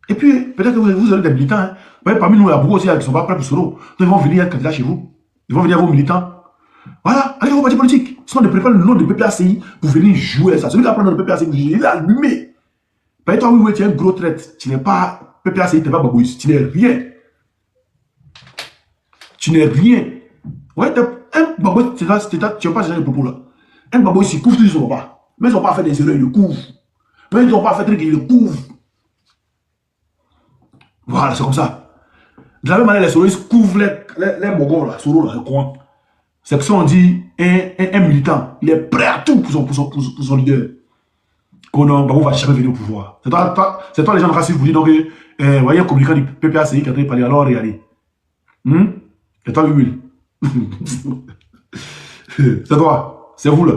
Et puis, peut-être que vous aurez des militants. Hein. Parmi nous, il y a beaucoup aussi qui ne sont pas prêts pour Soro. Donc, ils vont venir être candidats chez vous. Ils vont venir vos militants. Voilà, allez vos partis politiques. Sinon, ne prenez pas le nom de PPACI pour venir jouer ça. Celui qui a pris le nom de PPACI, il est allumé. Par exemple, toi, oui, tu es un gros traite. Tu n'es pas PPACI, tu n'es pas Babouis. Tu n'es rien. Tu n'es rien. Ouais, un Babouis, tu n'as pas géré le propos là. Un Babouis, il couvre tout, ils ne sont pas. Mais ils n'ont pas fait des erreurs, ils le couvrent. Mais ils n'ont pas fait des trucs, ils le couvrent. Voilà, c'est comme ça. De la même manière, les solos couvrent les mogos, là, Soro, là, le coin. C'est que ça, on dit, un militant, il est prêt à tout pour son leader. Qu'on va jamais venir au pouvoir. C'est toi, les gens de racisme, vous dites, donc, voyez un communicant du PPACI qui est en train de parler, alors regardez. C'est toi, Will. C'est toi, c'est vous, là.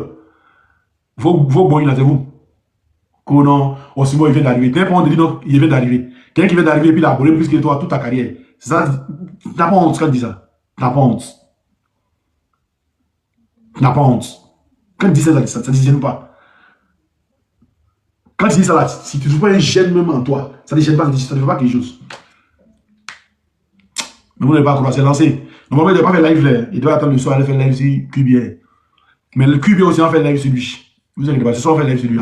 Vos bons, là, c'est vous. Qu'on aussi bon, il vient d'arriver. T'es pas on dit, non, il vient d'arriver. Quelqu'un qui vient d'arriver et puis il a volé plus que toi toute ta carrière. C'est ça. T'as pas honte quand il dit ça. T'as pas honte. T'as pas honte. Quand il dit ça, ça ne gêne pas. Quand il dit ça là, si tu ne trouves pas un gêne même en toi, ça ne gêne pas, ça ne fait pas quelque chose. Mais vous n'avez pas croire, c'est lancé. Normalement, il ne doit pas faire live là. Il doit attendre le soir, aller faire live sur QBA. Mais le QBA aussi, on fait live sur lui. Vous inquiétez pas, ce soir, on fait live sur lui.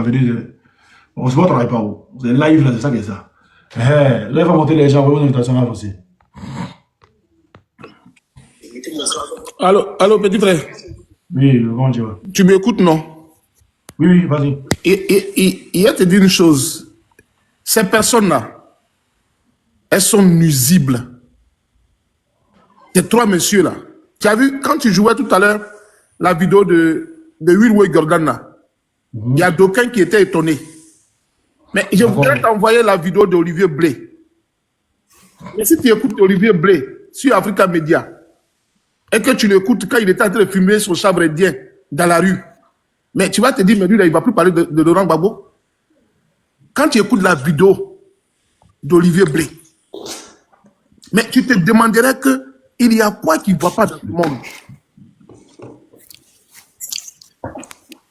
On se voit, on ne travaille pas. Vous avez live là, c'est ça qui est ça. Là, il va monter les gens, on va une invitation à avancer. Allô, petit frère. Oui, comment tu vas? Tu m'écoutes, non? Oui, vas-y. Il a te dit une chose. Ces personnes-là, elles sont nuisibles. Ces trois messieurs-là. Tu as vu, quand tu jouais tout à l'heure, la vidéo de Will Jordan, il y a d'aucuns qui étaient étonnés. Mais je voudrais t'envoyer la vidéo d'Olivier Blé. Mais si tu écoutes Olivier Blé sur Africa Media, et que tu l'écoutes quand il était en train de fumer son sabre indien dans la rue, mais tu vas te dire, mais lui, là, il ne va plus parler de Laurent Gbagbo. Quand tu écoutes la vidéo d'Olivier Blé, mais tu te demanderais qu'il y a quoi qui ne va pas dans le monde.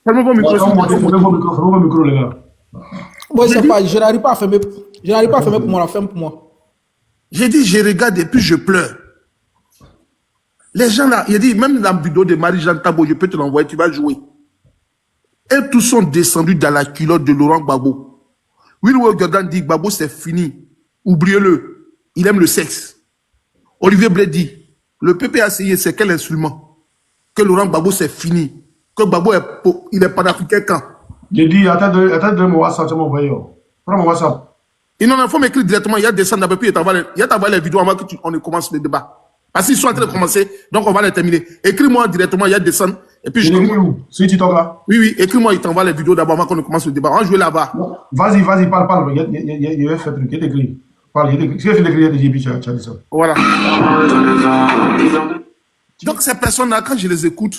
Fermez vos micros, les gars. Moi, c'est pas, je n'arrive pas à fermer. Je n'arrive pas à fermer pour moi, la ferme pour moi. J'ai dit, je regarde et puis je pleure. Les gens là, il a dit, même dans la vidéo de Marie-Jeanne Tabo, je peux te l'envoyer, tu vas jouer. Et tous sont descendus dans la culotte de Laurent Gbagbo. Will Jordan dit, Gbagbo c'est fini. Oubliez-le. Il aime le sexe. Olivier Blé dit, le PPACI c'est quel instrument? Que Laurent Gbagbo c'est fini. Que Gbagbo il est panafricain quand? J'ai dit, attends de mon WhatsApp, tu m'as envoyé. Prends mon WhatsApp. Il n'en faut m'écrire directement, il y a descendre d'abord, puis il y a les vidéos avant qu'on ne commence le débat. Parce qu'ils sont en train de commencer, donc on va les terminer. Écris-moi directement, il y a descendre, et puis je t'envoie. Où? C'est TikTok là? Oui, écris-moi, il t'envoie les vidéos d'abord avant qu'on ne commence le débat. On va jouer là-bas. Vas-y, parle. Il y a fait un truc, il y a écrit. Parle, il y a écrit. Ce qu'il fait l'écrire, il y a dit ça. Voilà. Donc ces personnes-là, quand je les écoute,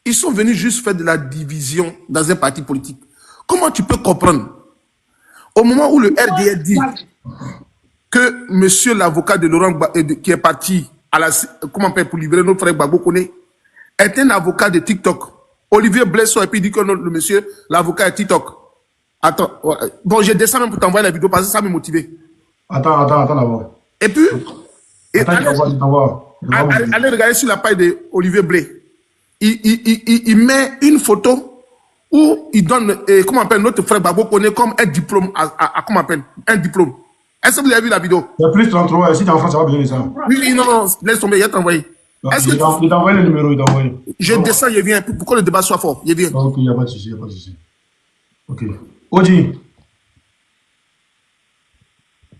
ils sont venus juste faire de la division dans un parti politique. Comment tu peux comprendre? Au moment où le RDR dit que monsieur l'avocat de Laurent qui est parti à la, comment on peut pour libérer notre frère Gbagbo Koné, est un avocat de TikTok. Olivier Blesson et puis dit que le monsieur, l'avocat est TikTok. Attends, bon, je descends même pour t'envoyer la vidéo parce que ça m'a motivé. Attends d'abord. Et puis, allez regarder sur la page de Olivier Blé. Il met une photo où il donne, comment on appelle, notre frère Gbagbo Koné comme un diplôme, comment on appelle, un diplôme. Est-ce que vous avez vu la vidéo? C'est plus 33, si tu es en France, ça va besoin de ça. Oui, non, laisse tomber, il a t'envoyé. Il t'a envoyé le numéro, il t'a envoyé. Je descends, je viens, pour que le débat soit fort, je viens. Ok, il n'y a pas de souci, Ok. Oji.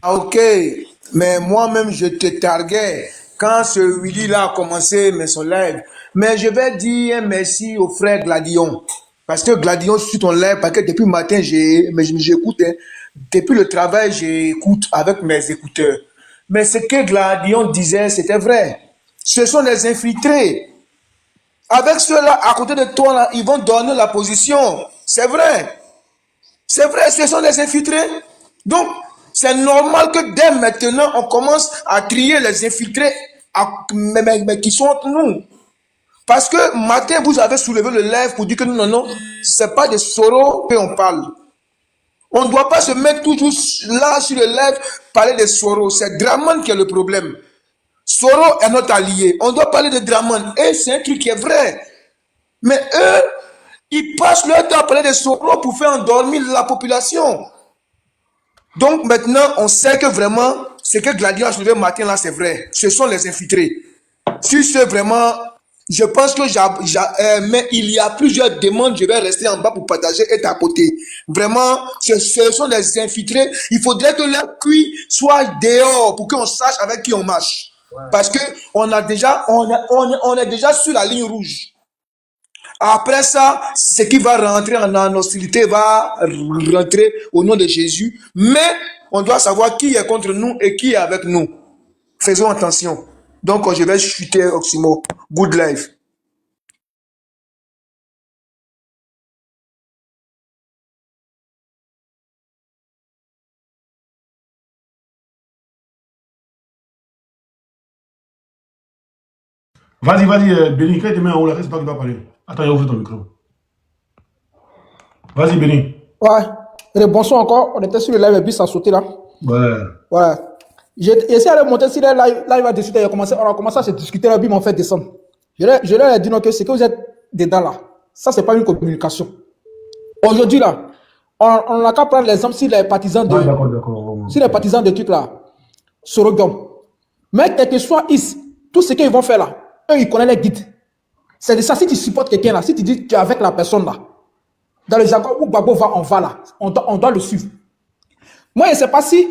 Ok, mais moi-même, je te targuais quand ce Willy-là a commencé son live. Mais je vais dire merci au frère Gladion. Parce que Gladion suit ton live, parce que depuis le matin, j'écoute. Hein. Depuis le travail, j'écoute avec mes écouteurs. Mais ce que Gladion disait, c'était vrai. Ce sont des infiltrés. Avec ceux-là, à côté de toi, là, ils vont donner la position. C'est vrai. C'est vrai, ce sont des infiltrés. Donc, c'est normal que dès maintenant, on commence à trier les infiltrés mais qui sont entre nous. Parce que matin, vous avez soulevé le live pour dire que non, c'est pas de Soro qu'on parle. On ne doit pas se mettre toujours là sur le live, parler de Soro. C'est Draman qui est le problème. Soro est notre allié. On doit parler de Draman. Et c'est un truc qui est vrai. Mais eux, ils passent leur temps à parler de Soro pour faire endormir la population. Donc maintenant, on sait que vraiment, ce que Gladion a soulevé matin là, c'est vrai. Ce sont les infiltrés. Si c'est vraiment... Je pense que mais il y a plusieurs demandes, je vais rester en bas pour partager et tapoter. Vraiment, ce sont des infiltrés. Il faudrait que leur cuit soit dehors pour qu'on sache avec qui on marche. Ouais. Parce que on est déjà sur la ligne rouge. Après ça, ce qui va rentrer en hostilité va rentrer au nom de Jésus. Mais on doit savoir qui est contre nous et qui est avec nous. Faisons attention. Donc, je vais chuter Oximo. Good life. Vas-y, Béni, quand tu te mets en haut là, c'est toi qui dois parler. Attends, il ouvre ton micro. Vas-y, Béni. Ouais. Bonsoir encore. On était sur le live et puis ça a sauté là. Ouais. J'ai essayé de monter sur le live à discuter. On a commencé à se discuter là, puis ils m'ont fait descendre. Je leur ai dit non, que c'est que vous êtes dedans là. Ça, c'est pas une communication. Aujourd'hui là, on n'a qu'à prendre l'exemple sur les partisans de. Sur les partisans de trucs là. Sorogum. Mais quel que soit tout ce qu'ils vont faire là, eux, ils connaissent les guides. C'est de ça, si tu supportes quelqu'un là, si tu dis que tu es avec la personne là, dans le jargon où Gbagbo va, on va là. On doit le suivre. Moi, je ne sais pas si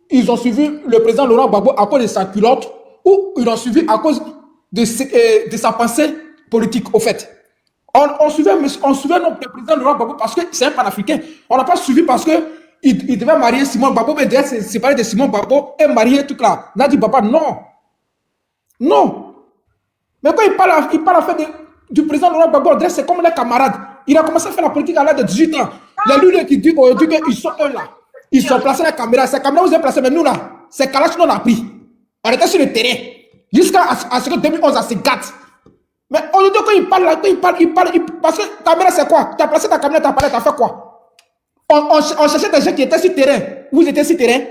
ils ont suivi le président Laurent Gbagbo à cause de sa culotte ou ils l'ont suivi à cause de sa pensée politique, au fait. On suivait notre président Laurent Gbagbo parce que c'est un panafricain. On n'a pas suivi parce qu'il devait marier Simon Gbagbo, mais devait se séparer de Simon Gbagbo et marier tout là. Là, dit papa, non. Non. Mais quand il parle à fait du président Laurent Gbagbo, c'est comme les camarades. Il a commencé à faire la politique à l'âge de 18 ans. Les luttes qui disent aujourd'hui qu'ils sont eux là. Ils sont placés la caméra. Ces caméras, vous avez placé, mais nous là, c'est Kalash qu'on a pris. On était sur le terrain. Jusqu'à ce que 2011, ça se gâte. Mais aujourd'hui, quand il parle là, il parle, parce que ta caméra, c'est quoi? Tu as placé ta caméra, tu as parlé, tu as fait quoi? On cherchait des gens qui étaient sur terrain. Vous étiez sur terrain.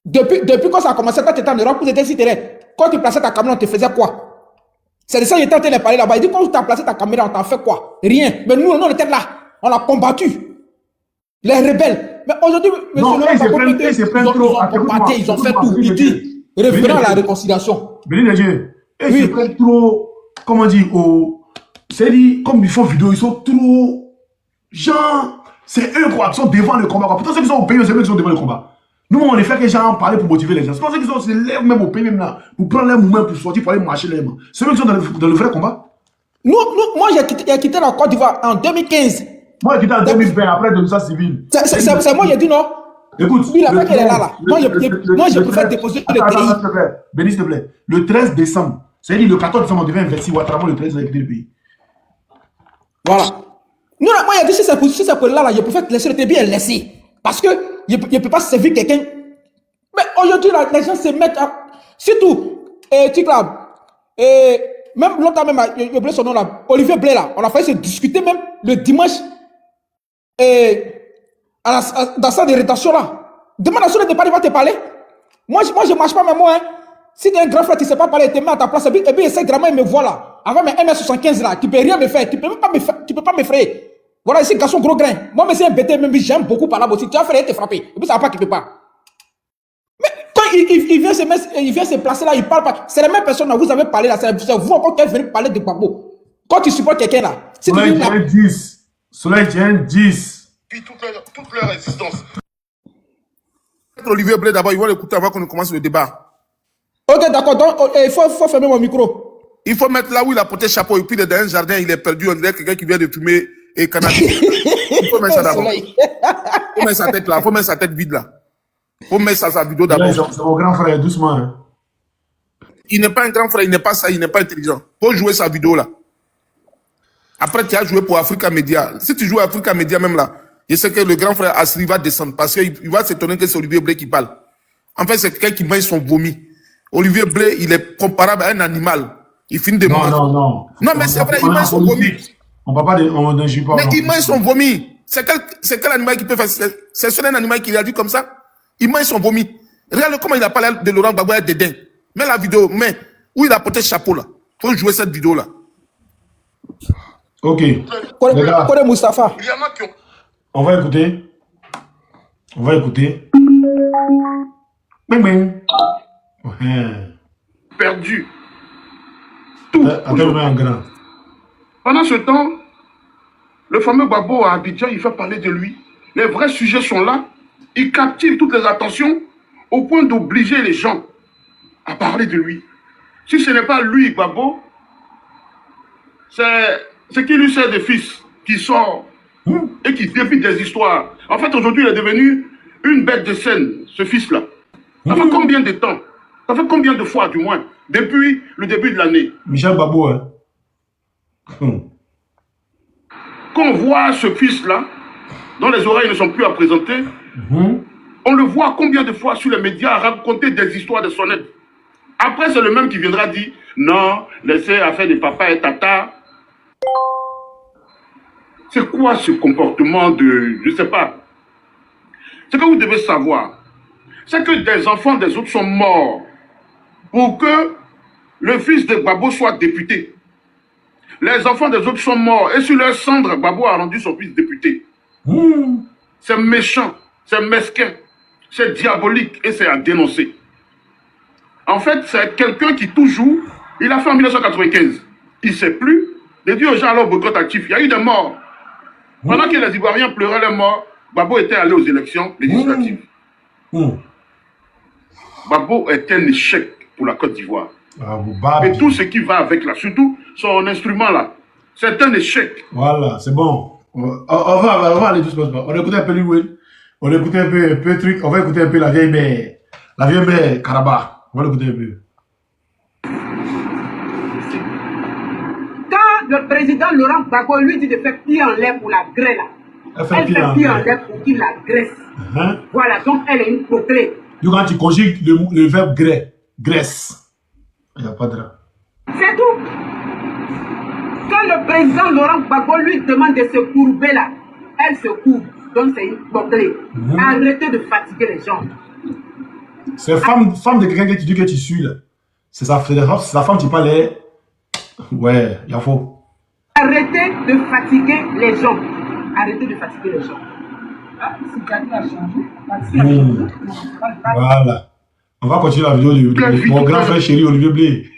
Depuis quand ça a commencé, quand tu étais en Europe, vous étiez sur terrain. Quand tu plaçais ta caméra, on te faisait quoi? C'est de ça qu'il était en train de parler là-bas. Il dit, quand tu as placé ta caméra, on t'a fait quoi? Rien. Mais nous, on était là. On a combattu. Les rebelles. Mais aujourd'hui, non, ils ils ont fait tout. Il dit, revenons à la réconciliation. Béni de Dieu. Ils se prennent trop, comment dire, c'est dit, comme ils font vidéo, ils sont trop, genre, c'est eux quoi, qui sont devant le combat. Pourtant, ceux qui sont au pays, c'est eux qui sont devant le combat. Nous, on les fait que les gens parlent pour motiver les gens. C'est pour ceux qui se lèvent même au pays, même là, pour prendre les mouvements, pour sortir, pour aller marcher les mains. C'est eux qui sont dans le vrai combat. Moi, j'ai quitté la Côte d'Ivoire en 2015. Moi, j'ai quitté en 2020, après de ça civile. C'est moi, j'ai dit non. Écoute, lui, il a fait qu'elle est là. Moi, je préfère déposer le pays. Béni, s'il te plaît. Le 13 décembre, c'est-à-dire le 14 décembre, on devait investir Ouattara, le 13, on a quitté le pays. Voilà. Non, moi, il a dit, si c'est pour là, je préfère laisser le pays et laisser. Parce que je ne peux pas servir quelqu'un. Mais aujourd'hui, les gens se mettent à... Surtout, Ticlab, même l'autre, même, j'ai oublié son nom là, Olivier Blé là, on a failli se discuter même le dimanche dans sa rédaction là. Demande à ceux de pas te parler. Moi, je ne marche pas, mais moi, hein. Si tu es un grand frère, tu ne sais pas parler, tu te mets à ta place, et puis essaie vraiment de me voir là. Avant mes 1m75 là, tu ne peux rien me faire, tu ne peux pas m'effrayer. Voilà, ici, garçon gros grain. Moi, mais c'est un bêté, même j'aime beaucoup parler aussi. Tu vas faire, te frapper. Et puis ça va pas qu'il peut pas. Mais quand il vient se placer là, il parle pas. C'est la même personne là, vous avez parlé là, c'est vous encore qui êtes venu parler de Gbagbo. Quand tu supportes quelqu'un là, c'est Soleil tient 10. Soleil tient 10. Puis toute leur résistance. Olivier Blé d'abord, ils vont l'écouter avant qu'on commence le débat. Ok, d'accord. Donc, il faut fermer mon micro. Il faut mettre là où il a porté chapeau et puis dans un jardin, il est perdu. On dirait quelqu'un qui vient de fumer et cannabis. Il faut mettre ça d'abord. Il faut mettre sa tête là. Il faut mettre sa tête vide là. Il faut mettre sa vidéo d'abord. C'est mon grand frère, doucement. Hein. Il n'est pas un grand frère, il n'est pas ça, il n'est pas intelligent. Il faut jouer sa vidéo là. Après, tu as joué pour Africa Media. Si tu joues à Africa Media même là, je sais que le grand frère Asri va descendre parce qu'il va s'étonner que c'est Olivier Blé qui parle. En fait, c'est quelqu'un qui mange son vomi. Olivier Blé, il est comparable à un animal. Il finit de manger. Non. Non, mais c'est vrai, il mange son vomi. On ne parle pas de... Mais il mange son vomi. C'est quel animal qui peut faire ça? C'est seul un animal qui réagit comme ça. Il mange son vomi. Regarde comment il a parlé de Laurent Gbagbo avec dédain. Mets la vidéo, mais où il a porté chapeau là. Il faut jouer cette vidéo là. Ok. Kone Moustapha. On va écouter. Bing bing. Perdu. Tout. Pendant ce temps, le fameux Gbagbo à Abidjan, il fait parler de lui. Les vrais sujets sont là. Il captive toutes les attentions au point d'obliger les gens à parler de lui. Si ce n'est pas lui, Gbagbo, c'est qui lui sert des fils qui sort et qui défie des histoires. En fait, aujourd'hui, il est devenu une bête de scène, ce fils-là. Ça fait combien de temps? Ça fait combien de fois, du moins, depuis le début de l'année? Michel Gbagbo, hein. Quand on voit ce fils-là, dont les oreilles ne sont plus à présenter, on le voit combien de fois sur les médias raconter des histoires de sonnettes. Après, c'est le même qui viendra dire, non, laissez affaire de papa et tata. C'est quoi ce comportement de... Je ne sais pas. Ce que vous devez savoir, c'est que des enfants des autres sont morts pour que le fils de Gbagbo soit député. Les enfants des autres sont morts et sur leur cendre, Gbagbo a rendu son fils député. C'est méchant, c'est mesquin, c'est diabolique et c'est à dénoncer. En fait, c'est quelqu'un qui toujours, il a fait en 1995. Il ne sait plus. Il dit aux gens alors boycott actif. Il y a eu des morts. Pendant que les Ivoiriens pleuraient les morts, Gbagbo était allé aux élections législatives. Gbagbo est un échec pour la Côte d'Ivoire. Et tout ce qui va avec là, surtout son instrument là, c'est un échec. Voilà, c'est bon. On va aller doucement. On va écouter un peu Louis. On va écouter un peu truc. On va écouter un peu la vieille mère. La vieille mère Karaba. On va l'écouter un peu. Quand le président Laurent Gbagbo lui dit de faire pied en l'air pour la grêle, elle fait pied en l'air pour qu'il la graisse. Voilà, donc elle est une proclée. Donc quand tu conjugues le verbe graisse, il n'y a pas de là. C'est tout. Quand le président Laurent Gbagbo lui demande de se courber là, elle se courbe. Donc c'est une bouclée. Arrêtez de fatiguer les gens. C'est femme de quelqu'un que tu dis que tu suis là. C'est sa femme qui parlait. Ouais, il y a faux. Arrêtez de fatiguer les gens. Arrêtez de fatiguer les gens. Ah, si quelqu'un a changé. Voilà. On va continuer la vidéo de mon grand frère chéri Olivier Blé.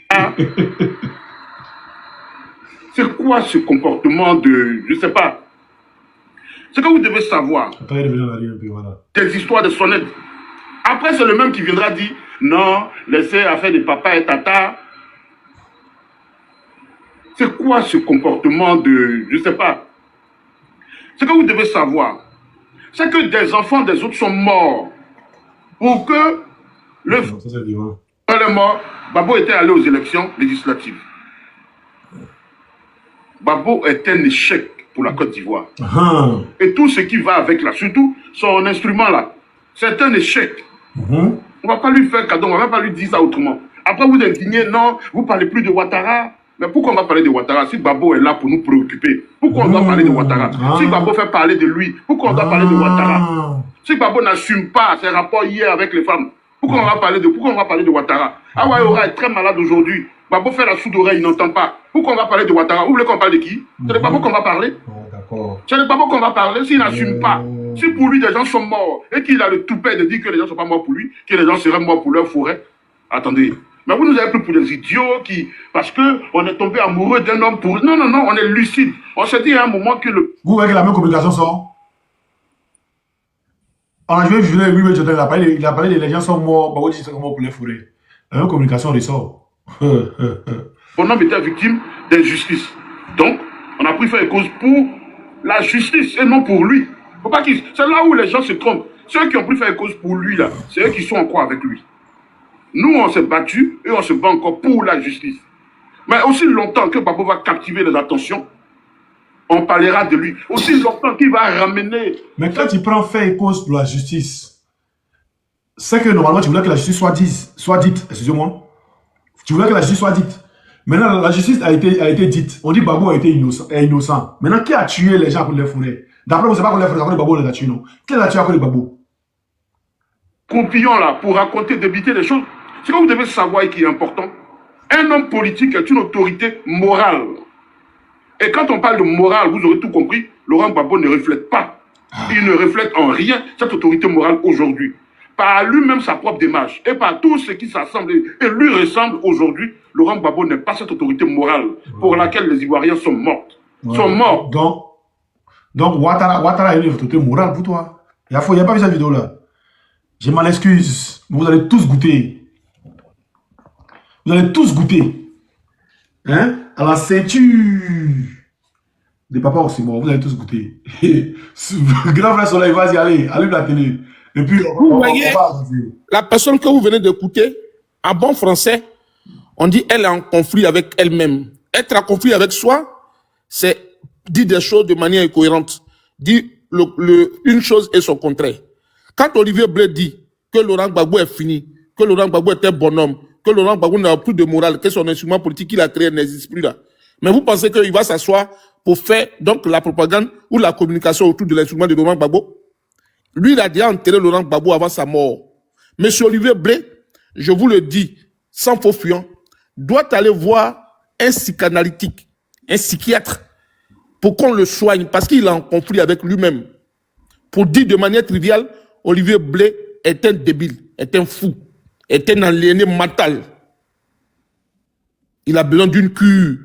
C'est quoi ce comportement de... Je sais pas. Ce que vous devez savoir. Après, il revenir en arrière un peu, voilà. Des histoires de sonnettes. Après, c'est le même qui viendra dire non, laissez affaire de papa et tata. C'est quoi ce comportement de... Je sais pas. Ce que vous devez savoir, c'est que des enfants des autres sont morts. Pour que le... Ça, c'est divin. Elle est mort. Babo était allé aux élections législatives. Babo est un échec pour la Côte d'Ivoire. Et tout ce qui va avec là, surtout son instrument là, c'est un échec. On ne va pas lui faire cadeau, on ne va pas lui dire ça autrement. Après vous indignez, non, vous ne parlez plus de Ouattara. Mais pourquoi on va parler de Ouattara si Babo est là pour nous préoccuper? Pourquoi on doit parler de Ouattara? Si Babo fait parler de lui, pourquoi on doit parler de Ouattara? Si Babo n'assume pas ses rapports hier avec les femmes, pourquoi on va parler de Ouattara? Awaïora est très malade aujourd'hui. Babo fait la sourde oreille, il n'entend pas. Pourquoi on va parler de Ouattara? Vous voulez qu'on parle de qui? C'est de Babo qu'on va parler? C'est de Babo qu'on va parler s'il n'assume pas. Si pour lui des gens sont morts et qu'il a le toupet de dire que les gens ne sont pas morts pour lui, que les gens seraient morts pour leur forêt, attendez. Mais vous nous avez pris pour des idiots qui, parce qu'on est tombé amoureux d'un homme pour... Non, non, non, on est lucide. On s'est dit à un moment que le... Vous voyez que la même communication sort. On a joué oui, il a parlé les gens sont morts, Babo dit qu'ils sont morts pour les forêts. La même communication ressort. Bonhomme était victime d'injustice. Donc, on a pris faire et cause pour la justice et non pour lui. Faut pas qu'il... C'est là où les gens se trompent. Ceux qui ont pris faire et cause pour lui, là, c'est eux qui sont encore avec lui. Nous, on s'est battus et on se bat encore pour la justice. Mais aussi longtemps que Babo va captiver les attentions, on parlera de lui. Aussi longtemps qu'il va ramener... Mais quand tu prends fait et cause pour la justice, c'est que normalement tu voulais que la justice soit dite, excusez-moi. Tu voulais que la justice soit dite. Maintenant, la justice a été dite. On dit Babo a été innocent. Maintenant, qui a tué les gens pour les forêts? D'après vous, c'est pas pour les forêts, c'est Babo les a tués, non? Qui a tué après les Babo? Compillons là pour raconter, débiter des choses. Ce que vous devez savoir et qui est important, un homme politique est une autorité morale. Et quand on parle de morale, vous aurez tout compris, Laurent Gbagbo ne reflète pas. Il ne reflète en rien cette autorité morale aujourd'hui. Par lui-même sa propre démarche et par tout ce qui s'assemble et lui ressemble aujourd'hui, Laurent Gbagbo n'est pas cette autorité morale pour laquelle les Ivoiriens sont morts. Sont morts. Donc Ouattara est une autorité morale pour toi. Il n'y a pas vu cette vidéo-là. Je m'en excuse. Vous allez tous goûter. Vous allez tous goûter. Hein? À la ceinture de Papa Oxymore. Vous allez tous goûter. Grand frère Soleil, vas-y, allez, allume la télé. Et puis, vous voyez, la personne que vous venez d'écouter, en bon français, on dit elle est en conflit avec elle-même. Être en conflit avec soi, c'est dire des choses de manière incohérente. Dire une chose et son contraire. Quand Olivier Blé dit que Laurent Gbagbo est fini, que Laurent Gbagbo est un bonhomme, que Laurent Gbagbo n'a plus de morale, que son instrument politique qu'il a créé n'existe plus là. Mais vous pensez qu'il va s'asseoir pour faire donc la propagande ou la communication autour de l'instrument de Laurent Gbagbo? Lui, il a déjà enterré Laurent Gbagbo avant sa mort. Monsieur Olivier Blé, je vous le dis, sans faux fuyant, doit aller voir un psychanalytique, un psychiatre, pour qu'on le soigne, parce qu'il est en conflit avec lui-même. Pour dire de manière triviale, Olivier Blé est un débile, est un fou, est un aliéné mental. Il a besoin d'une cure.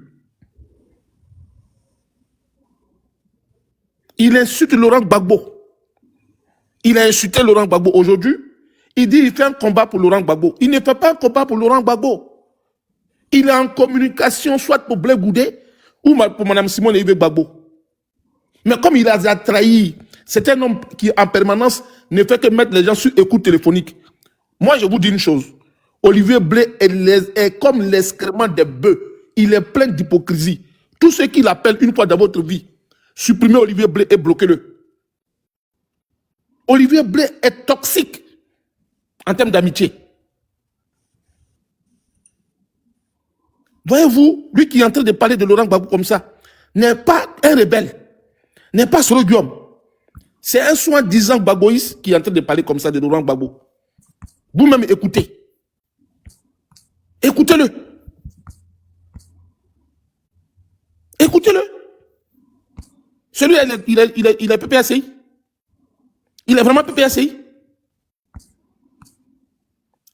Il insulte Laurent Gbagbo. Il a insulté Laurent Gbagbo aujourd'hui. Il dit qu'il fait un combat pour Laurent Gbagbo. Il ne fait pas un combat pour Laurent Gbagbo. Il est en communication soit pour Blé Goudé ou pour Mme Simone Yves Gbagbo. Mais comme il a trahi, c'est un homme qui en permanence ne fait que mettre les gens sur écoute téléphonique. Moi, je vous dis une chose. Olivier Blé est comme l'excrément des bœufs. Il est plein d'hypocrisie. Tout ce qu'il appelle une fois dans votre vie, supprimez Olivier Blé et bloquez-le. Olivier Blé est toxique en termes d'amitié. Voyez-vous, lui qui est en train de parler de Laurent Gbagbo comme ça, n'est pas un rebelle, n'est pas Soro Guillaume. C'est un soi-disant Gbagboïs qui est en train de parler comme ça de Laurent Gbagbo. Vous-même écoutez. Écoutez-le. Écoutez-le. Celui-là, il est PPACI. Il est vraiment PPACI.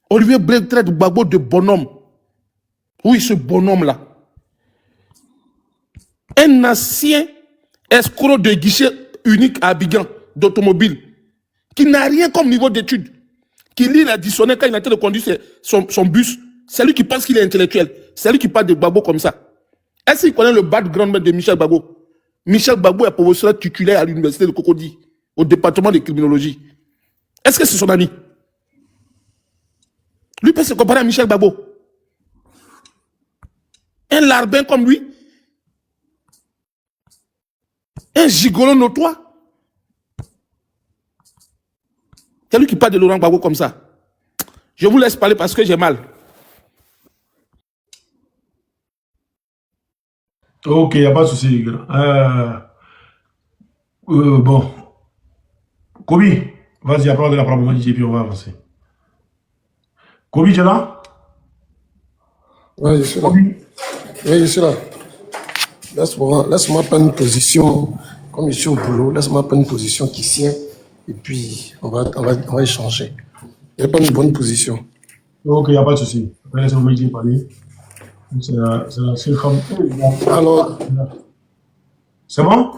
Olivier Blé traite Gbagbo de bonhomme. Oui, ce bonhomme-là. Un ancien escroc de guichet unique à Abidjan, d'automobile, qui n'a rien comme niveau d'études, qui lit la dissonance quand il a été de conduire son bus. C'est lui qui pense qu'il est intellectuel. C'est lui qui parle de Gbagbo comme ça. Est-ce qu'il connaît le background de Michel Gbagbo? Michel Gbagbo est professeur titulaire à l'université de Cocody, au département de criminologie. Est-ce que c'est son ami? Lui peut se comparer à Michel Gbagbo. Un larbin comme lui, un gigolo notoire. C'est lui qui parle de Laurent Gbagbo comme ça. Je vous laisse parler parce que j'ai mal. Ok, il n'y a pas de souci. Bon. Kobi, vas-y, après on la parole et puis on va avancer. Kobi, tu es là? Oui, je suis là. Oui, je suis là. Laisse-moi prendre une position, comme je suis au boulot, laisse-moi prendre une position qui tient, et puis on va échanger. Je vais prendre une bonne position. Ok, il n'y a pas de souci. Après, laisse-moi parler. C'est la seule femme. Alors. C'est bon?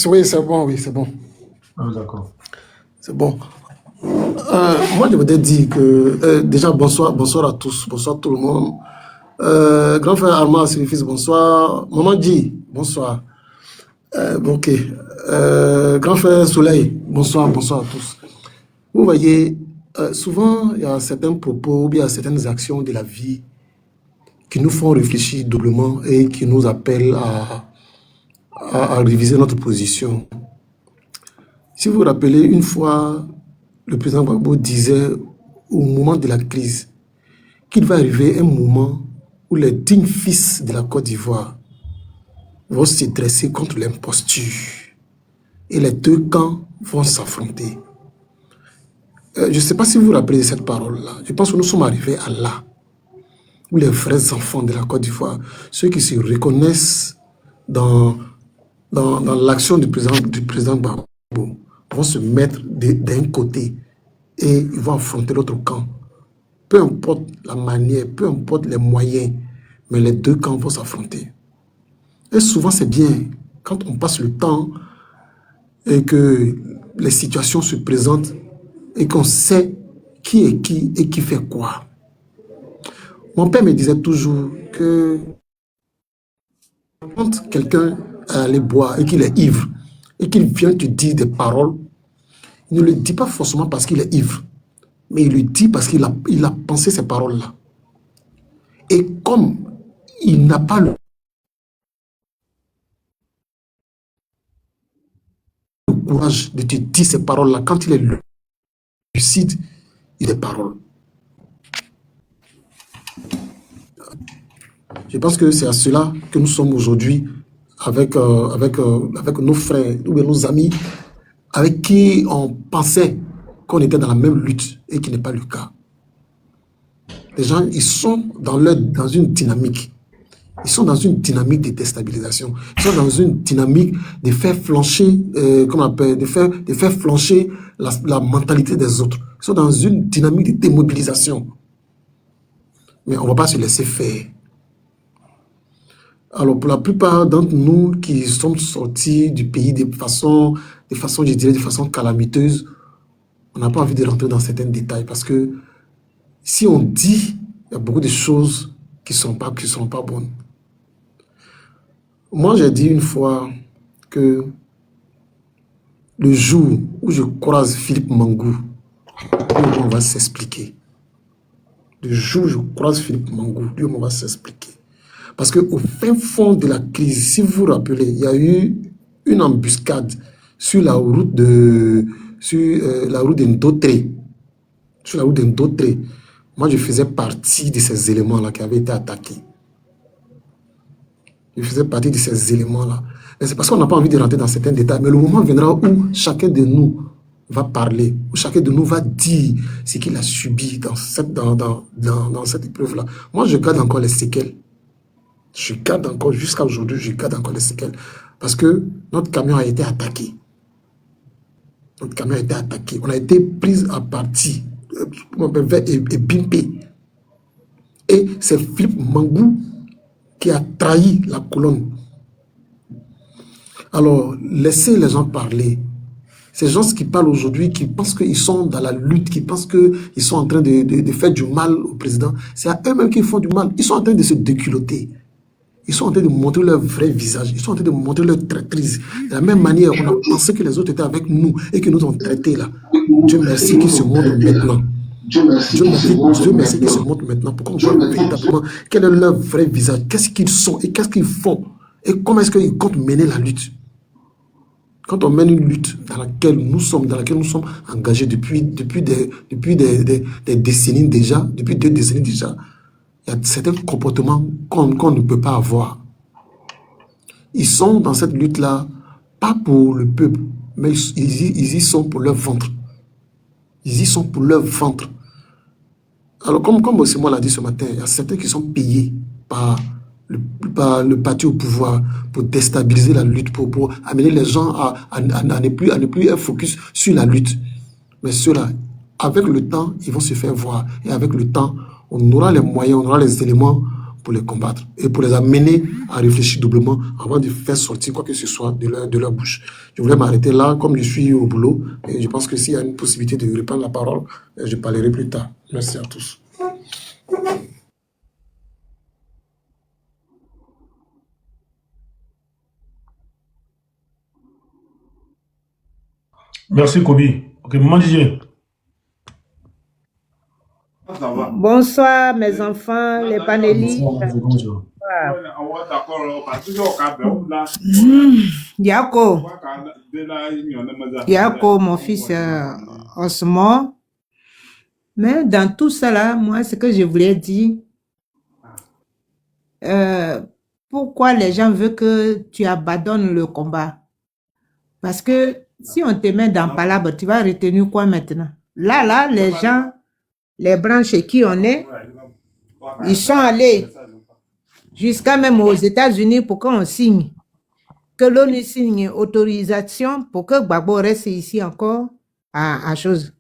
Oui, c'est bon, oui, c'est bon. Ah, d'accord. C'est bon. Moi, je voudrais dire que, déjà, bonsoir à tous, bonsoir tout le monde. Grand frère Armand, c'est le fils, bonsoir. Maman Di, bonsoir. Ok. Grand frère Soleil, bonsoir à tous. Vous voyez, souvent, il y a certains propos ou bien certaines actions de la vie qui nous font réfléchir doublement et qui nous appellent à réviser notre position. Si vous vous rappelez, une fois, le président Gbagbo disait au moment de la crise qu'il va arriver un moment où les dignes fils de la Côte d'Ivoire vont se dresser contre l'imposture et les deux camps vont s'affronter. Je ne sais pas si vous vous rappelez de cette parole-là. Je pense que nous sommes arrivés à là, où les vrais enfants de la Côte d'Ivoire, ceux qui se reconnaissent dans l'action du président Gbagbo, vont se mettre d'un côté et ils vont affronter l'autre camp. Peu importe la manière, peu importe les moyens, mais les deux camps vont s'affronter. Et souvent c'est bien, quand on passe le temps et que les situations se présentent et qu'on sait qui est qui et qui fait quoi. Mon père me disait toujours que quand quelqu'un allait boire et qu'il est ivre et qu'il vient te dire des paroles, il ne le dit pas forcément parce qu'il est ivre, mais il le dit parce qu'il a pensé ces paroles-là. Et comme il n'a pas le courage de te dire ces paroles-là, quand il est lucide, il est paroles. Je pense que c'est à cela que nous sommes aujourd'hui avec nos frères ou nos amis avec qui on pensait qu'on était dans la même lutte et qui n'est pas le cas. Les gens, ils sont dans une dynamique. Ils sont dans une dynamique de déstabilisation. Ils sont dans une dynamique de faire flancher, de faire flancher la mentalité des autres. Ils sont dans une dynamique de démobilisation. Mais on ne va pas se laisser faire. Alors, pour la plupart d'entre nous qui sommes sortis du pays de façon, je dirais, de façon calamiteuse, on n'a pas envie de rentrer dans certains détails parce que si on dit, il y a beaucoup de choses qui ne sont pas bonnes. Moi, j'ai dit une fois que le jour où je croise Philippe Mangou, on va s'expliquer. Le jour où je croise Philippe Mangou, on va s'expliquer. Parce qu'au fin fond de la crise, si vous vous rappelez, il y a eu une embuscade sur la route de Ndotré. Sur la route de Ndotré. Moi, je faisais partie de ces éléments-là qui avaient été attaqués. Il faisait partie de ces éléments-là. Et c'est parce qu'on n'a pas envie de rentrer dans certains détails. Mais le moment viendra où chacun de nous va parler, où chacun de nous va dire ce qu'il a subi dans cette épreuve-là. Moi, je garde encore les séquelles. Je garde encore, jusqu'à aujourd'hui, je garde encore les séquelles. Parce que notre camion a été attaqué. Notre camion a été attaqué. On a été pris à partie et pimpé. Et c'est Philippe Mangou qui a trahi la colonne. Alors, laissez les gens parler. Ces gens qui parlent aujourd'hui, qui pensent qu'ils sont dans la lutte, qui pensent qu'ils sont en train de faire du mal au président, c'est à eux-mêmes qu'ils font du mal. Ils sont en train de se déculotter. Ils sont en train de montrer leur vrai visage. Ils sont en train de montrer leur traîtrise. De la même manière, on a pensé que les autres étaient avec nous et qu'ils nous ont traités là. Dieu merci qu'ils se montrent maintenant. Dieu merci qu'ils se montrent maintenant pour qu'on voit véritablement quel est leur vrai visage, qu'est-ce qu'ils sont et qu'est-ce qu'ils font et comment est-ce qu'ils comptent mener la lutte. Quand on mène une lutte dans laquelle nous sommes engagés depuis des décennies déjà, depuis 2 décennies déjà, il y a certains comportements qu'on ne peut pas avoir. Ils sont dans cette lutte-là, pas pour le peuple, mais ils y sont pour leur ventre. Ils y sont pour leur ventre. Alors, comme aussi moi l'a dit ce matin, il y a certains qui sont payés par le parti au pouvoir pour déstabiliser la lutte, pour amener les gens à ne plus être focus sur la lutte. Mais ceux-là, avec le temps, ils vont se faire voir. Et avec le temps, on aura les moyens, on aura les éléments pour les combattre et pour les amener à réfléchir doublement avant de faire sortir quoi que ce soit de leur bouche. Je voulais m'arrêter là, comme je suis au boulot, et je pense que s'il y a une possibilité de reprendre la parole, je parlerai plus tard. Merci à tous. Merci Kobi. Ok, maman DJ. Bonsoir mes enfants, les panélistes. Yako, mon fils Osmo. Mais dans tout ça là, moi ce que je voulais dire, pourquoi les gens veulent que tu abandonnes le combat? Parce que si on te met dans palabre, tu vas retenir quoi maintenant? Là, les gens, les branches chez qui on est, ils sont allés jusqu'à même aux États-Unis pour qu'on signe, que l'ONU signe autorisation pour que Gbagbo reste ici encore à chose.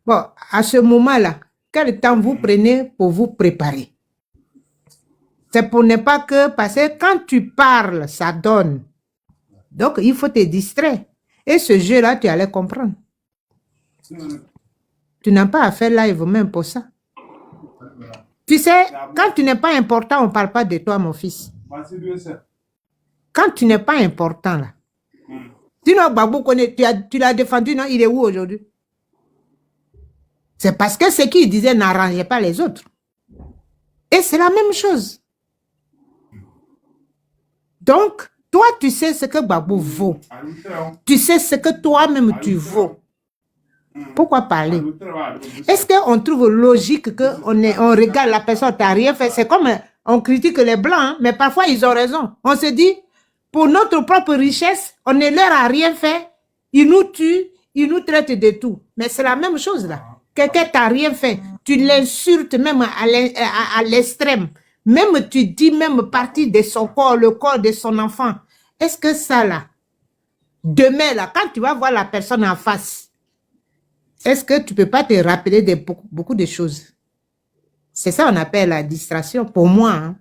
Bon, à ce moment-là, quel temps vous prenez pour vous préparer? C'est pour ne pas que, parce que quand tu parles, ça donne. Donc, il faut te distraire. Et ce jeu-là, tu allais comprendre. Tu n'as pas à faire live même pour ça. Tu sais, quand tu n'es pas important, on ne parle pas de toi, mon fils. Quand tu n'es pas important, là. Sinon, Babou connaît, tu l'as défendu, non? Il est où aujourd'hui? C'est parce que ce qu'il disait n'arrangeait pas les autres. Et c'est la même chose. Donc, toi, tu sais ce que Babou vaut. Tu sais ce que toi-même tu vaux. Pourquoi parler? Est-ce qu'on trouve logique qu'on regarde la personne, tu n'as rien fait? C'est comme on critique les Blancs, hein, mais parfois ils ont raison. On se dit, pour notre propre richesse, on ne leur a rien fait. Ils nous tuent, ils nous traitent de tout. Mais c'est la même chose là. Quelqu'un t'a rien fait. Tu l'insultes même à l'extrême. Même tu dis même partie de son corps, le corps de son enfant. Est-ce que ça là, demain là, quand tu vas voir la personne en face, est-ce que tu ne peux pas te rappeler de beaucoup de choses? C'est ça qu'on appelle la distraction, pour moi. Hein.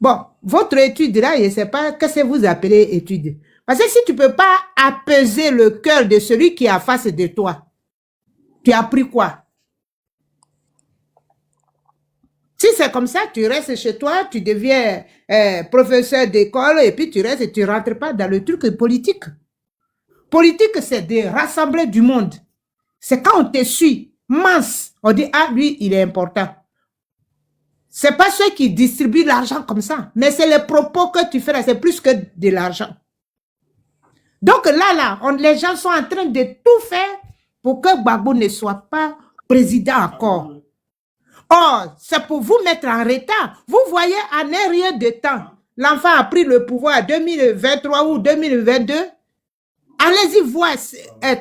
Bon, votre étude là, je ne sais pas qu'est-ce que vous appelez étude. Parce que si tu ne peux pas apaiser le cœur de celui qui est en face de toi, tu as appris quoi? Si c'est comme ça, tu restes chez toi, tu deviens professeur d'école et puis tu restes et tu ne rentres pas dans le truc politique. Politique, c'est de rassembler du monde. C'est quand on te suit, mince, on dit, ah, lui, il est important. Ce n'est pas ceux qui distribuent l'argent comme ça, mais c'est les propos que tu fais là, c'est plus que de l'argent. Donc là, les gens sont en train de tout faire pour que Gbagbo ne soit pas président encore. Or, c'est pour vous mettre en retard. Vous voyez, en un rien de temps, l'enfant a pris le pouvoir en 2023 ou 2022. Allez-y voir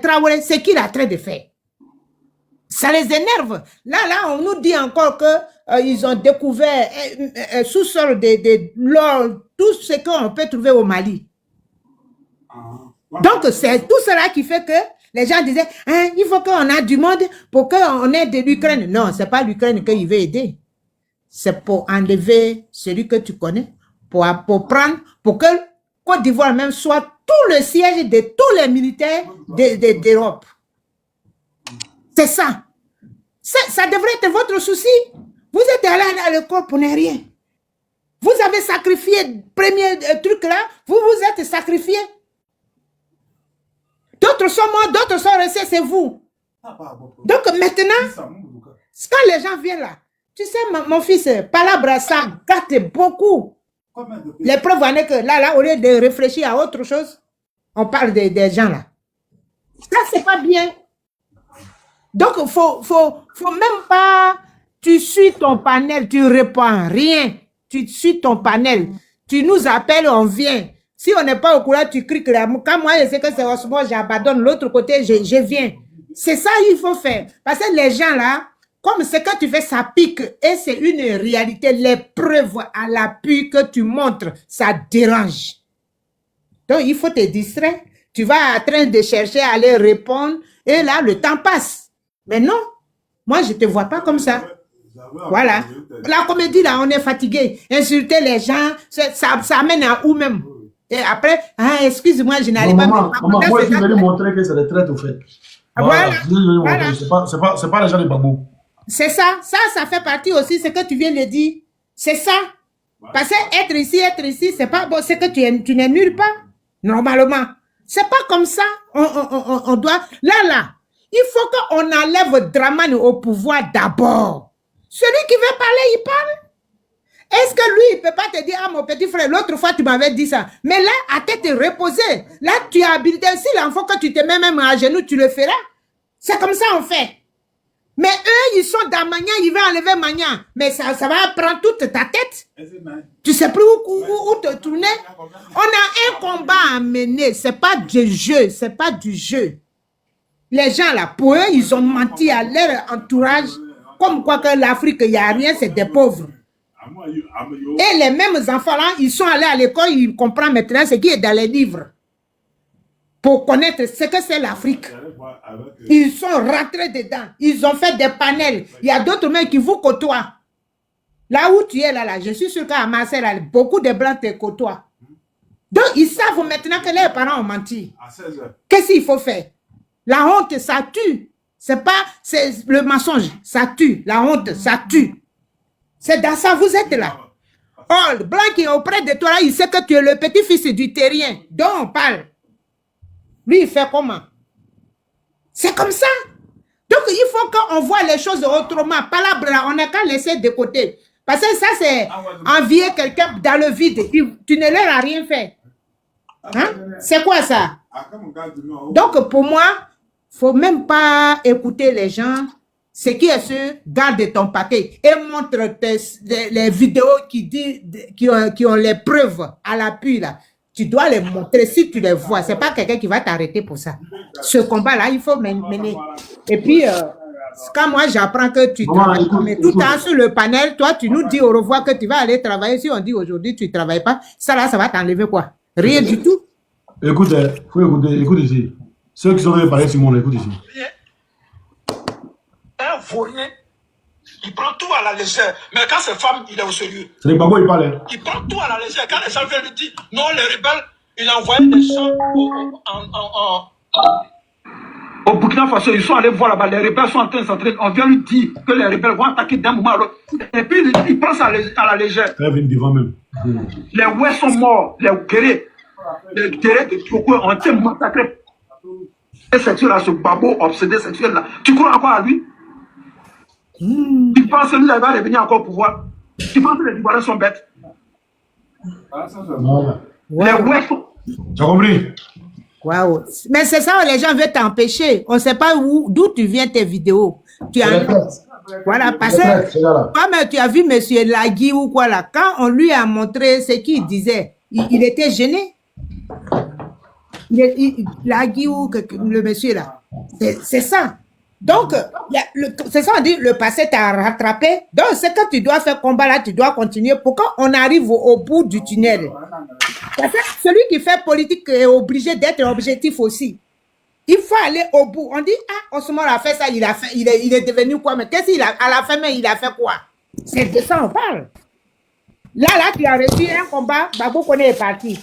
Traoré, ce qu'il est en train de faire. Ça les énerve. Là, on nous dit encore que ils ont découvert sous-sol de l'or, tout ce qu'on peut trouver au Mali. Donc, c'est tout cela qui fait que les gens disaient, hein, il faut qu'on ait du monde pour qu'on aide l'Ukraine. Non, c'est pas l'Ukraine qu'il veut aider. C'est pour enlever celui que tu connais, pour prendre, pour que Côte d'Ivoire même soit tout le siège de tous les militaires d'Europe. C'est ça. Ça devrait être votre souci. Vous êtes allé à l'école pour ne rien. Vous avez sacrifié le premier truc là, vous vous êtes sacrifié. D'autres sont morts, d'autres sont restés, c'est vous. Donc maintenant, quand les gens viennent là, tu sais, mon fils, palabre, ça gâte beaucoup. Les preuves en est que là, au lieu de réfléchir à autre chose, on parle des gens là. Ça, c'est pas bien. Donc, faut même pas, tu suis ton panel, tu réponds rien. Tu suis ton panel. Tu nous appelles, on vient. Si on n'est pas au courant, tu cries que quand moi, je sais que c'est Osmo, j'abandonne. L'autre côté, je viens. C'est ça qu'il faut faire. Parce que les gens là, comme ce que tu fais, ça pique. Et c'est une réalité. Les preuves à l'appui que tu montres, ça dérange. Donc, il faut te distraire. Tu vas en train de chercher à aller répondre. Et là, le temps passe. Mais non, moi, je ne te vois pas comme ça. Voilà. La comédie, là, on est fatigué. Insulter les gens, ça amène à où même. Et après, excuse-moi, je n'arrive pas. Maman, moi, je vais lui montrer que c'est des traites au fait. Voilà. C'est pas les gens de Babou. C'est ça. Ça fait partie aussi, ce que tu viens de dire. C'est ça. Parce que être ici, c'est pas bon. C'est que tu n'es nulle part. Normalement. C'est pas comme ça. On doit. Là. Il faut qu'on enlève Dramane au pouvoir d'abord. Celui qui veut parler, il parle. Est-ce que lui, il ne peut pas te dire, ah mon petit frère, l'autre fois tu m'avais dit ça. Mais là, à tête reposée, là tu as habilité. Si l'enfant que tu te mets même à genoux, tu le feras. C'est comme ça on fait. Mais eux, ils sont dans Magnan, ils veulent enlever Magnan. Mais ça va prendre toute ta tête. Tu sais plus où te tourner. On a un combat à mener. C'est pas du jeu, c'est pas du jeu. Les gens là, pour eux, ils ont menti à leur entourage. Comme quoi que l'Afrique, il n'y a rien, c'est des pauvres. Et les mêmes enfants là, ils sont allés à l'école, ils comprennent maintenant ce qui est dans les livres. Pour connaître ce que c'est l'Afrique. Ils sont rentrés dedans. Ils ont fait des panels. Il y a d'autres mecs qui vous côtoient. Là où tu es là, je suis sûr qu'à Marseille, beaucoup de blancs te côtoient. Donc, ils savent maintenant que leurs parents ont menti. Qu'est-ce qu'il faut faire? La honte, ça tue. C'est le mensonge, ça tue. La honte, ça tue. C'est dans ça, vous êtes là. Oh, le blanc qui est auprès de toi, là, il sait que tu es le petit-fils du terrien. Donc, on parle. Lui, il fait comment? C'est comme ça. Donc, il faut qu'on voit les choses autrement. Pas on n'a qu'à laisser de côté. Parce que ça, c'est envier quelqu'un dans le vide. Tu ne leur as rien fait. Hein? C'est quoi ça? Donc, pour moi, il ne faut même pas écouter les gens. Ce qui est sûr, garde ton paquet et montre les vidéos qui ont les preuves à l'appui là. Tu dois les montrer si tu les vois. C'est pas quelqu'un qui va t'arrêter pour ça. Ce combat-là, il faut mener. Et puis, quand moi j'apprends que tu travailles, mais tout le temps sur le panel, toi tu nous dis au revoir que tu vas aller travailler. Si on dit aujourd'hui tu ne travailles pas, ça là, ça va t'enlever quoi? Rien du tout. Écoute, écoute ici. Ceux qui sont venus parler sur mon écoute ici. Un vaurien, il prend tout à la légère. Mais quand c'est femme, il est au sérieux. C'est les babos, il parle. Il prend tout à la légère. Quand les gens viennent lui dire non, les rebelles, il a envoyé des gens au Burkina Faso. Ils sont allés voir là-bas. Les rebelles sont en train de s'entraîner. On vient lui dire que les rebelles vont attaquer d'un moment à l'autre. Et puis il prend ça à la légère. Devant même. Les ouais sont morts. Les guerriers. Les guerriers de Tchoko ont été massacrés. Et sexuel-là, ce babo obsédé sexuel-là. Tu crois encore à lui? Tu penses que lui, il va revenir encore au pouvoir? Tu penses que les Ivoiriens sont bêtes? Les ouais sont... Tu as compris? Waouh. Mais c'est ça, les gens veulent t'empêcher. On ne sait pas d'où tu viens tes vidéos. Voilà, parce que comme tu as vu M. Lagui ou quoi là, quand on lui a montré ce qu'il disait, il était gêné. Lagui ou le monsieur là, c'est ça. Donc, c'est ça on dit, le passé t'a rattrapé. Donc, c'est que tu dois faire combat là, tu dois continuer pour qu'on arrive au bout du tunnel. Parce que celui qui fait politique est obligé d'être objectif aussi. Il faut aller au bout. On dit, ah, Ousmane a fait ça, il est devenu quoi? Mais qu'est-ce qu'il a, à la fin, mais il a fait quoi? C'est de ça on parle. Là, tu as reçu un combat, Babou Koné est parti.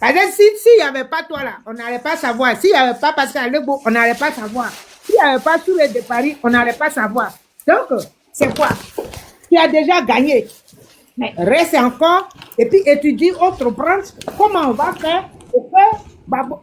Parce que s'il n'y avait pas toi là, on n'allait pas savoir. S'il n'y avait pas Pascal Lebo, on n'allait pas savoir. S'il n'y avait pas Soulé de Paris, on n'allait pas savoir. Donc, c'est quoi? Tu as déjà gagné. Mais reste encore, et puis étudie autre branche, comment on va faire pour que,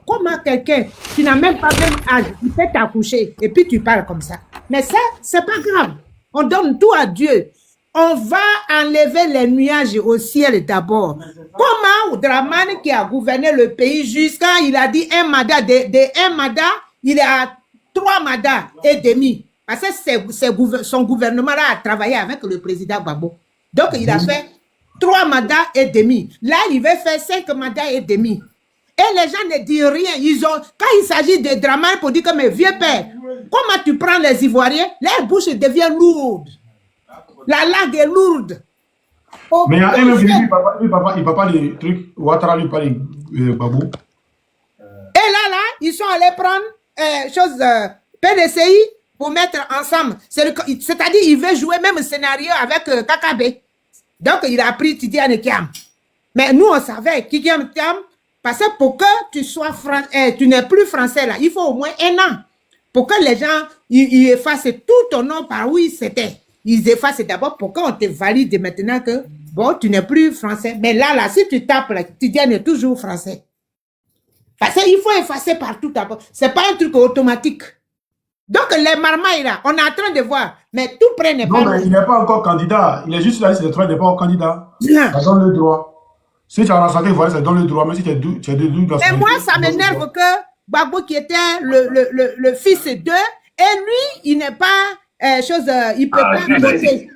comment quelqu'un qui n'a même pas le même âge, il peut t'accoucher, et puis tu parles comme ça. Mais ça, c'est pas grave. On donne tout à Dieu. On va enlever les nuages au ciel d'abord. Comment Dramane qui a gouverné le pays jusqu'à, il a dit un mandat, un mandat, il est à 3 mandats et demi. Parce que son gouvernement-là a travaillé avec le président Gbagbo. Donc, il a fait 3 mandats et demi. Là, il veut faire 5 mandats et demi. Et les gens ne disent rien. Quand il s'agit de Dramane pour dire que mes vieux pères, comment tu prends les Ivoiriens, leur bouche devient lourde. La langue est lourde. Mais il y a un homme qui dit, il ne parle pas des trucs, Ouattara lui parle de Babou. Et là, ils sont allés prendre PDCI pour mettre ensemble. C'est-à-dire, il veut jouer même scénario avec Kakabe. Donc, il a pris Tidiane Kiam. Mais nous, on savait Kiam Kiam, parce que pour que tu sois tu n'es plus français là, il faut au moins 1 an. Pour que les gens ils effacent tout ton nom par où c'était. Ils effacent d'abord pour qu'on te valide maintenant que, bon, tu n'es plus français. Mais là, si tu tapes, là, Tidiane est toujours français. Parce qu'il faut effacer partout d'abord. Ce n'est pas un truc automatique. Donc, les marmailles là, on est en train de voir. Mais tout près n'est pas... Non, mais il n'est pas encore candidat. Il est juste là, c'est le train n'est pas encore candidat. Ça donne le droit. Si tu as rassemblé, voilà, ça donne le droit. Mais si tu as deux... Et moi, ça m'énerve que Gbagbo, qui était le fils d'eux, et lui, il n'est pas... il peut pas voter.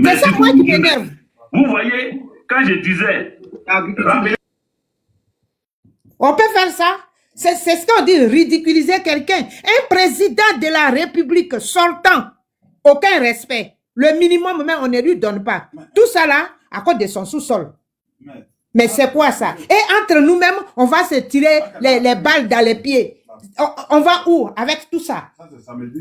C'est ça, moi, qui m'énerve. Vous voyez, quand je disais... On peut faire ça. C'est ce qu'on dit, ridiculiser quelqu'un. Un président de la République sortant, aucun respect. Le minimum, même, on ne lui donne pas. Tout ça là, à cause de son sous-sol. Mais c'est quoi ça? Et entre nous-mêmes, on va se tirer les balles dans les pieds. On va où avec tout ça?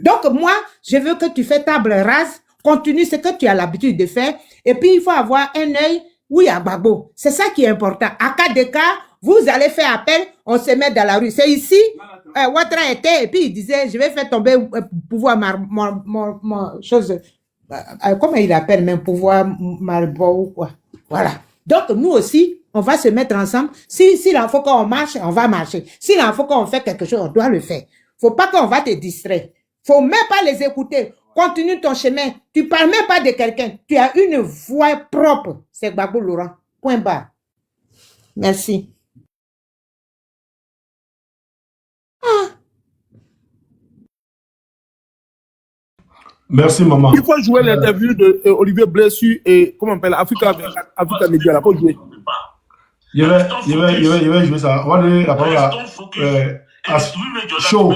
Donc moi, je veux que tu fais table rase, continue ce que tu as l'habitude de faire, et puis il faut avoir un œil, oui, à Gbagbo. C'est ça qui est important. À cas de cas, vous allez faire appel, on se met dans la rue. C'est ici, Ouattara était, et puis il disait, je vais faire tomber pouvoir chose, comment il appelle même, pouvoir Marbo ou quoi. Voilà. Donc nous aussi, on va se mettre ensemble. S'il en faut qu'on marche, on va marcher. S'il en faut qu'on fait quelque chose, on doit le faire. Faut pas qu'on va te distraire. Faut même pas les écouter. Continue ton chemin. Tu parles même pas de quelqu'un. Tu as une voix propre. C'est Gbagbo Laurent. Point barre. Merci. Merci, maman. Il faut jouer l'interview de Olivier Blessu et, comment on appelle, Africa Media, là, faut jouer. Je vais jouer ça. On va donner la parole à Chaud.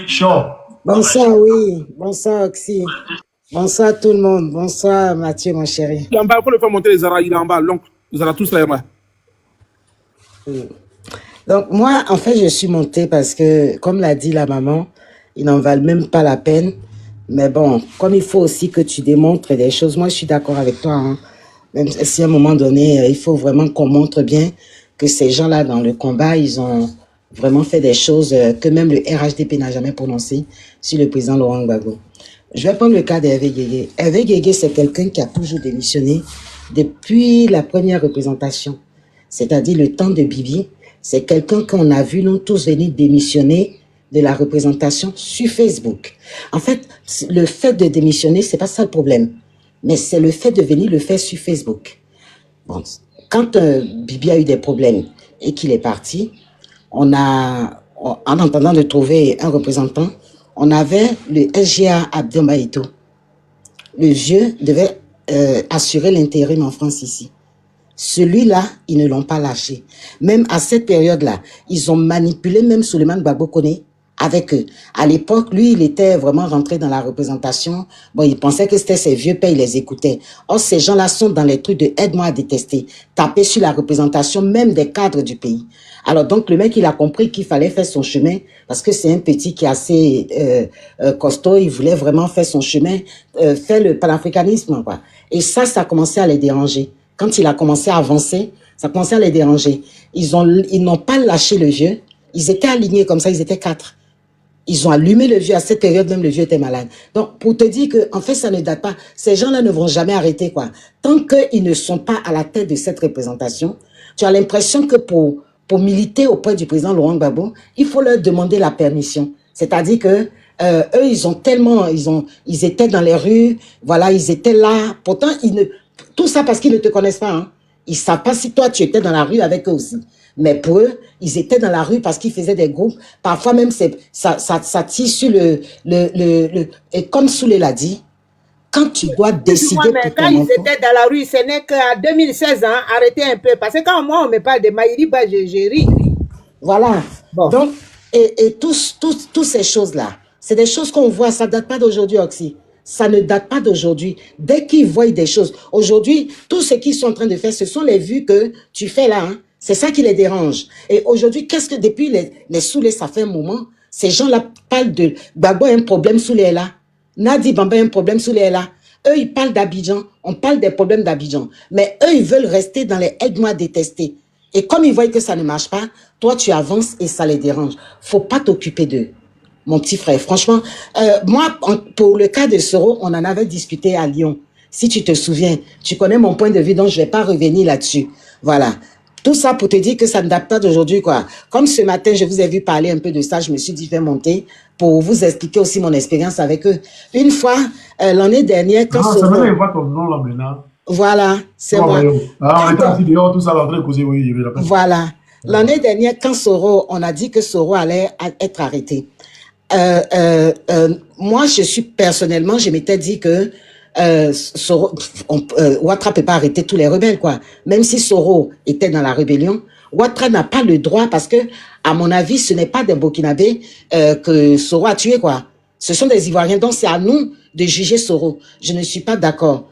Chaud. Bonsoir, oui. Bonsoir, Oxy. Bonsoir tout le monde. Bonsoir, Mathieu, mon chéri. Il est en bas, il faut le faire monter les Zara, il est en bas. Donc, ils auront tous là. Donc, moi, en fait, je suis montée parce que, comme l'a dit la maman, ils n'en valent même pas la peine. Mais bon, comme il faut aussi que tu démontres des choses, moi, je suis d'accord avec toi. Hein. Même si à un moment donné, il faut vraiment qu'on montre bien que ces gens-là, dans le combat, ils ont vraiment fait des choses que même le RHDP n'a jamais prononcées sur le président Laurent Gbagbo. Je vais prendre le cas d'Hervé Guégué. Hervé Guégué, c'est quelqu'un qui a toujours démissionné depuis la première représentation, c'est-à-dire le temps de Bibi. C'est quelqu'un qu'on a vu, nous tous, venir démissionner de la représentation sur Facebook. En fait, le fait de démissionner, c'est pas ça le problème, mais c'est le fait de venir le faire sur Facebook. Bon, quand Bibi a eu des problèmes et qu'il est parti, en attendant de trouver un représentant, on avait le SGA Abdombaïto. Le vieux devait assurer l'intérim en France ici. Celui-là, ils ne l'ont pas lâché. Même à cette période-là, ils ont manipulé même Souleymane Gbagbo Koné avec eux. À l'époque, lui, il était vraiment rentré dans la représentation. Bon, il pensait que c'était ses vieux pères, il les écoutait. Or, ces gens-là sont dans les trucs de aide-moi à détester, taper sur la représentation même des cadres du pays. Alors donc, le mec, il a compris qu'il fallait faire son chemin parce que c'est un petit qui est assez costaud. Il voulait vraiment faire son chemin, faire le panafricanisme, quoi. Et ça a commencé à les déranger. Quand il a commencé à avancer, ça a commencé à les déranger. Ils n'ont pas lâché le vieux. Ils étaient alignés comme ça, ils étaient 4. Ils ont allumé le vieux. À cette période, même le vieux était malade. Donc, pour te dire que, en fait, ça ne date pas. Ces gens-là ne vont jamais arrêter, quoi. Tant qu'ils ne sont pas à la tête de cette représentation, tu as l'impression que pour militer auprès du président Laurent Gbagbo, il faut leur demander la permission. C'est-à-dire que eux, ils étaient dans les rues, voilà, ils étaient là. Pourtant, tout ça parce qu'ils ne te connaissent pas. Hein. Ils ne savent pas si toi, tu étais dans la rue avec eux aussi. Mais pour eux, ils étaient dans la rue parce qu'ils faisaient des groupes. Parfois même, ça tire sur et comme Soulé l'a dit, quand tu dois décider... Mais quand ils étaient dans la rue, ce n'est qu'en 2016, hein, arrêtez un peu. Parce que quand moi, on me parle de Maïri, bah, je ris. Voilà. Bon. Donc, et toutes ces choses-là, c'est des choses qu'on voit, ça ne date pas d'aujourd'hui, Oxy. Ça ne date pas d'aujourd'hui. Dès qu'ils voient des choses, aujourd'hui, tout ce qu'ils sont en train de faire, ce sont les vues que tu fais là. Hein. C'est ça qui les dérange. Et aujourd'hui, qu'est-ce que depuis les Soulé, ça fait un moment, ces gens-là parlent de Gbagbo a un problème, Soulé est là. Nadi Bamba a un problème, Soulé est là. Eux, ils parlent d'Abidjan. On parle des problèmes d'Abidjan. Mais eux, ils veulent rester dans les aide-moi à détester. Et comme ils voient que ça ne marche pas, toi, tu avances et ça les dérange. Faut pas t'occuper d'eux. Mon petit frère, franchement, moi, pour le cas de Soro, on en avait discuté à Lyon. Si tu te souviens, tu connais mon point de vue, donc je ne vais pas revenir là-dessus. Voilà. Tout ça pour te dire que ça ne date pas d'aujourd'hui, quoi. Comme ce matin, je vous ai vu parler un peu de ça, je me suis dit, je vais monter pour vous expliquer aussi mon expérience avec eux. Une fois, l'année dernière, quand Soro... c'est vrai, il voit ton nom là maintenant. Voilà, c'est moi. On était assis dehors, tout ça, là, en train de causer, oui, voilà. L'année dernière, quand Soro, on a dit que Soro allait être arrêté. Moi, personnellement, je m'étais dit que Ouattara peut pas arrêter tous les rebelles, quoi. Même si Soro était dans la rébellion, Ouattara n'a pas le droit parce que, à mon avis, ce n'est pas des Burkinabés que Soro a tué, quoi. Ce sont des Ivoiriens, donc c'est à nous de juger Soro. Je ne suis pas d'accord.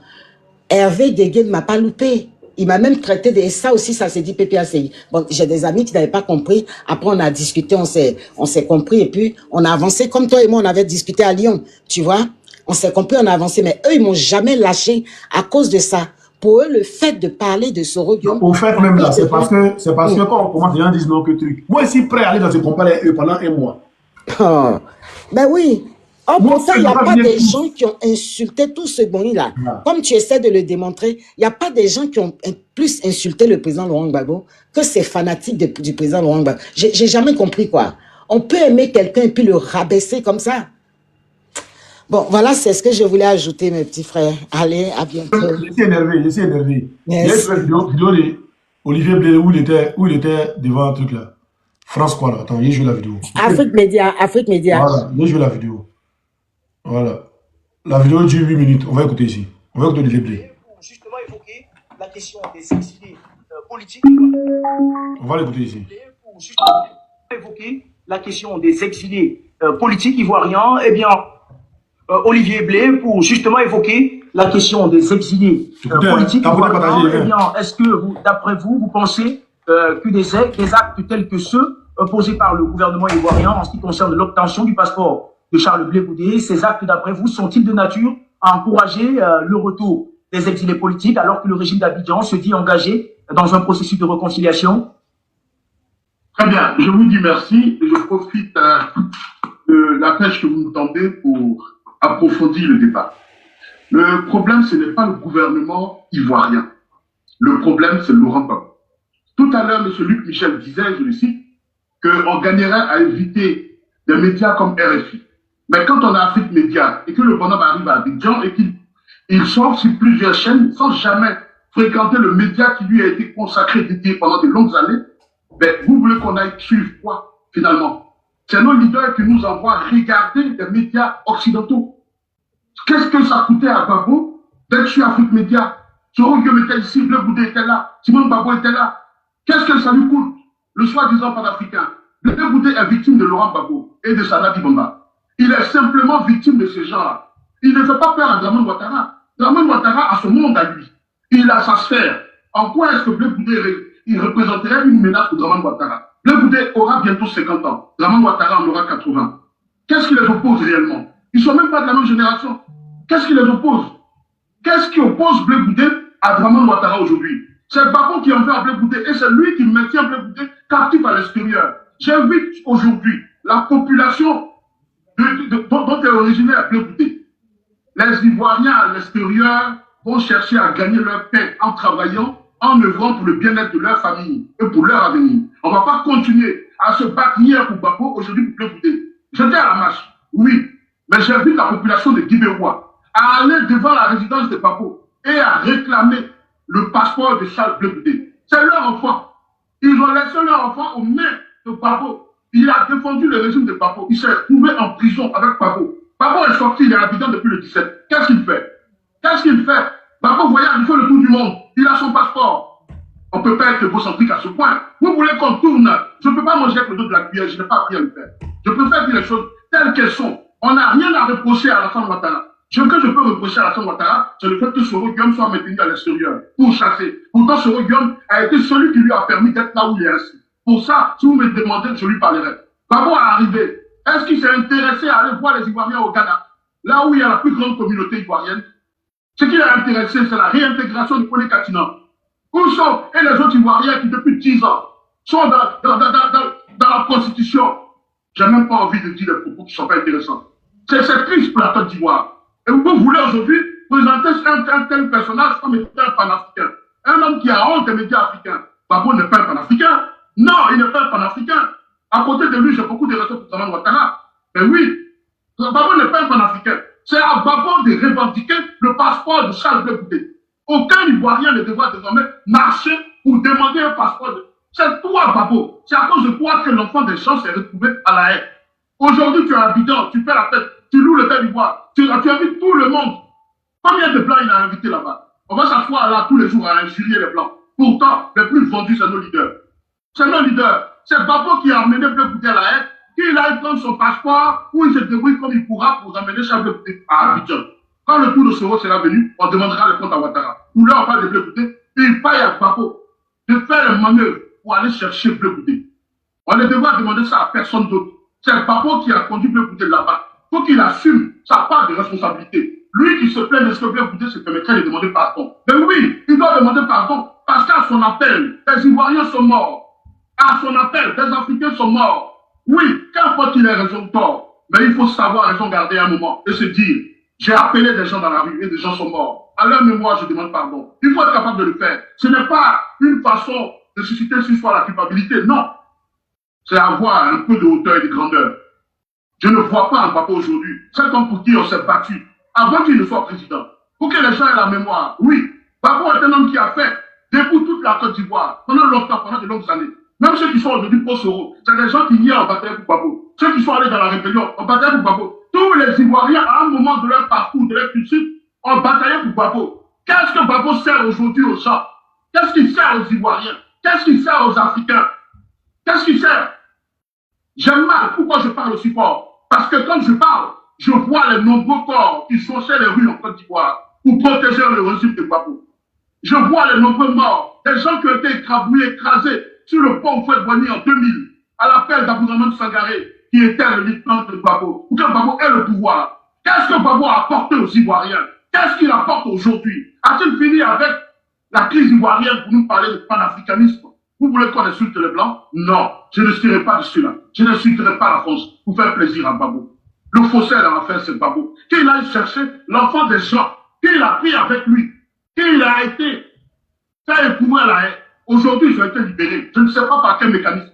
Hervé Guégué ne m'a pas loupé. Il m'a même traité de... Et ça aussi, ça s'est dit PPACI. Bon, j'ai des amis qui n'avaient pas compris. Après, on a discuté, on s'est compris. Et puis, on a avancé comme toi et moi, on avait discuté à Lyon. Tu vois, on s'est compris, on a avancé. Mais eux, ils m'ont jamais lâché à cause de ça. Pour eux, le fait de parler de Soro Guillaume... Au fait, même là, c'est parce que quand on commence, les gens disent non que truc. Moi, je suis prêt à aller dans ce combat avec eux pendant un mois. Oh, ben oui. Oh, pourtant, il n'y a pas des gens qui ont insulté tout ce bon-là. Comme tu essaies de le démontrer, il n'y a pas des gens qui ont plus insulté le président Laurent Gbagbo que ces fanatiques du président Laurent Gbagbo. J'ai jamais compris, quoi. On peut aimer quelqu'un et puis le rabaisser comme ça. Bon, voilà, c'est ce que je voulais ajouter, mes petits frères. Allez, à bientôt. Je suis énervé. Il y a une vidéo d'Olivier Blé où il était devant un truc là. France quoi là? Attends, il joue la vidéo. Afrique Média. Voilà, il joue la vidéo. Voilà. La vidéo dure 8 minutes. On va écouter ici. On va écouter Olivier Blé. Justement évoquer la question des exilés politiques. On va l'écouter ici. Pour justement évoquer la question des exilés politiques ivoiriens, eh bien, Olivier Blé, pour justement évoquer la question des exilés politiques ivoiriens, eh bien, est-ce que, d'après vous, vous pensez que des actes tels que ceux posés par le gouvernement ivoirien en ce qui concerne l'obtention du passeport de Charles Blé Goudé, ces actes, d'après vous, sont-ils de nature à encourager le retour des exilés politiques alors que le régime d'Abidjan se dit engagé dans un processus de réconciliation? Très bien, je vous dis merci et je profite de la pêche que vous nous tendez pour approfondir le débat. Le problème, ce n'est pas le gouvernement ivoirien. Le problème, c'est Laurent Gbagbo. Tout à l'heure, M. Luc Michel disait, je le cite, qu'on gagnerait à éviter des médias comme RFI. Mais quand on a Afrique Média et que le bonhomme arrive à Abidjan et qu'il sort sur plusieurs chaînes sans jamais fréquenter le média qui lui a été consacré, dédié pendant de longues années, ben, vous voulez qu'on aille suivre quoi, finalement? C'est nos leaders qui nous envoient regarder des médias occidentaux. Qu'est-ce que ça coûtait à Babo d'être sur Afrique Média? Soro Guillaume était ici, Bleu Goudé était là, Simon Babo était là. Qu'est-ce que ça lui coûte, le soi-disant panafricain? Bleu Goudé est victime de Laurent Gbagbo et de Sada Dibomba. Il est simplement victime de ces gens-là. Il ne fait pas peur à Dramane Ouattara. Dramane Ouattara a son monde à lui. Il a sa sphère. En quoi est-ce que Bleu Goudé il représenterait une menace pour Dramane Ouattara? Bleu Goudé aura bientôt 50 ans. Dramane Ouattara en aura 80. Qu'est-ce qui les oppose réellement? Ils ne sont même pas de la même génération. Qu'est-ce qui les oppose? Qu'est-ce qui oppose Bleu Goudé à Dramane Ouattara aujourd'hui? C'est Babo qui en veut à Bleu Goudé et c'est lui qui maintient Bleu Goudé captif à l'extérieur. J'invite aujourd'hui la population dont est originaire Bleu Goudé. Les Ivoiriens à l'extérieur vont chercher à gagner leur pain en travaillant, en œuvrant pour le bien-être de leur famille et pour leur avenir. On ne va pas continuer à se battre hier pour Babo, aujourd'hui pour Bleu Goudé. J'étais à la marche, oui, mais j'invite la population de Guibérois à aller devant la résidence de Babo et à réclamer le passeport de Charles Bleu Goudé. C'est leur enfant. Ils ont laissé leur enfant aux mains de Babo. Il a défendu le régime de Babo. Il s'est retrouvé en prison avec Babo. Babo est sorti, il est habitant depuis le 17. Qu'est-ce qu'il fait? Qu'est-ce qu'il fait? Babo voyage, il fait le tour du monde. Il a son passeport. On ne peut pas être égocentrique à ce point. Vous voulez qu'on tourne? Je ne peux pas manger avec le dos de la cuillère, je n'ai pas appris à le faire. Je préfère dire les choses telles qu'elles sont. On n'a rien à reprocher à Alassane Ouattara. Ce que je peux reprocher à Alassane Ouattara, c'est le fait que Soro Guillaume soit maintenu à l'extérieur pour chasser. Pourtant, Soro Guillaume a été celui qui lui a permis d'être là où il est resté. Pour ça, si vous me demandez, je lui parlerai. Babo est arrivé. Est-ce qu'il s'est intéressé à aller voir les Ivoiriens au Ghana, là où il y a la plus grande communauté ivoirienne? Ce qui l'a intéressé, c'est la réintégration du Kone Katina. Où sont et les autres Ivoiriens qui, depuis 10 ans, sont dans la Constitution? J'ai même pas envie de dire des propos qui ne sont pas intéressants. C'est triste pour la Côte d'Ivoire. Et vous voulez aujourd'hui présenter un tel personnage comme étant un panafricain. Un homme qui a honte des médias africains. Babo n'est pas un panafricain. Non, il n'est pas un panafricain. À côté de lui, j'ai beaucoup de respect pour Dramane Ouattara. Mais oui, Babo n'est pas un panafricain. C'est à Babo de revendiquer le passeport de Charles Bleu Goudé. Aucun Ivoirien ne devra désormais marcher pour demander un passeport. C'est toi, Babo. C'est à cause de toi que l'enfant des gens s'est retrouvé à la haie. Aujourd'hui, tu es habitant, tu fais la fête, tu loues le Côte d'Ivoire, tu invites tout le monde. Combien de blancs il a invité là-bas? On va s'asseoir là tous les jours à injurier les blancs. Pourtant, les plus vendus, c'est nos leaders. C'est nos leaders. C'est Babo qui a amené Bleu Goudé à la haie, qu'il aille prendre son passeport, où il se débrouille comme il pourra pour amener Charles Bleu Goudé à Abidjan. Quand le tour de Soro sera venu, on demandera le compte à Ouattara. Ou là, on parle de Bleu Goudé, il paye à Babo de faire les manœuvres pour aller chercher Bleu Goudé. On ne devra demander ça à personne d'autre. C'est Babo qui a conduit Bleu Goudé là-bas. Il faut qu'il assume sa part de responsabilité. Lui qui se plaint de ce que Bleu Goudé se permettrait de demander pardon. Mais oui, il doit demander pardon parce qu'à son appel, les Ivoiriens sont morts. À son appel, des Africains sont morts. Oui, qu'importe qu'il ait raison ou tort, mais il faut savoir raison garder un moment et se dire, j'ai appelé des gens dans la rue et des gens sont morts. À leur mémoire, je demande pardon. Il faut être capable de le faire. Ce n'est pas une façon de susciter sur soi la culpabilité, non. C'est avoir un peu de hauteur et de grandeur. Je ne vois pas un papa aujourd'hui, cet homme pour qui on s'est battu, avant qu'il ne soit président. Pour que les gens aient la mémoire. Oui, Babo est un homme qui a fait debout toute la Côte d'Ivoire, pendant longtemps, pendant de longues années. Même ceux qui sont aujourd'hui pro-Soro, c'est des gens qui hier ont battu pour Babo. Ceux qui sont allés dans la rébellion ont battu pour Babo. Tous les Ivoiriens, à un moment de leur parcours, de leur culture, ont bataillé pour Babo. Qu'est-ce que Babo sert aujourd'hui aux gens? Qu'est-ce qu'il sert aux Ivoiriens? Qu'est-ce qu'il sert aux Africains? Qu'est-ce qu'il sert? J'aime mal pourquoi je parle aussi fort. Parce que quand je parle, je vois les nombreux corps qui sont sur les rues en Côte d'Ivoire pour protéger le régime de Babo. Je vois les nombreux morts, des gens qui ont été écrabouillés, écrasés sur le pont Fouet-Boigny en 2000, à l'appel d'Abdourahmane Sangaré, qui était le lieutenant de Babo, pour que Babo ait le pouvoir. Qu'est-ce que Babo a apporté aux Ivoiriens? Qu'est-ce qu'il apporte aujourd'hui? A-t-il fini avec la crise ivoirienne pour nous parler de panafricanisme? Vous voulez qu'on insulte les Blancs? Non, je ne serai pas de cela. Je n'insulterai pas la France pour faire plaisir à Babo. Le faussaire dans l'affaire, c'est Babo. Qu'il aille chercher l'enfant des gens, qu'il a pris avec lui, qu'il a été fait éprouver à la haie. Aujourd'hui, ils ont été libérés. Je ne sais pas par quel mécanisme.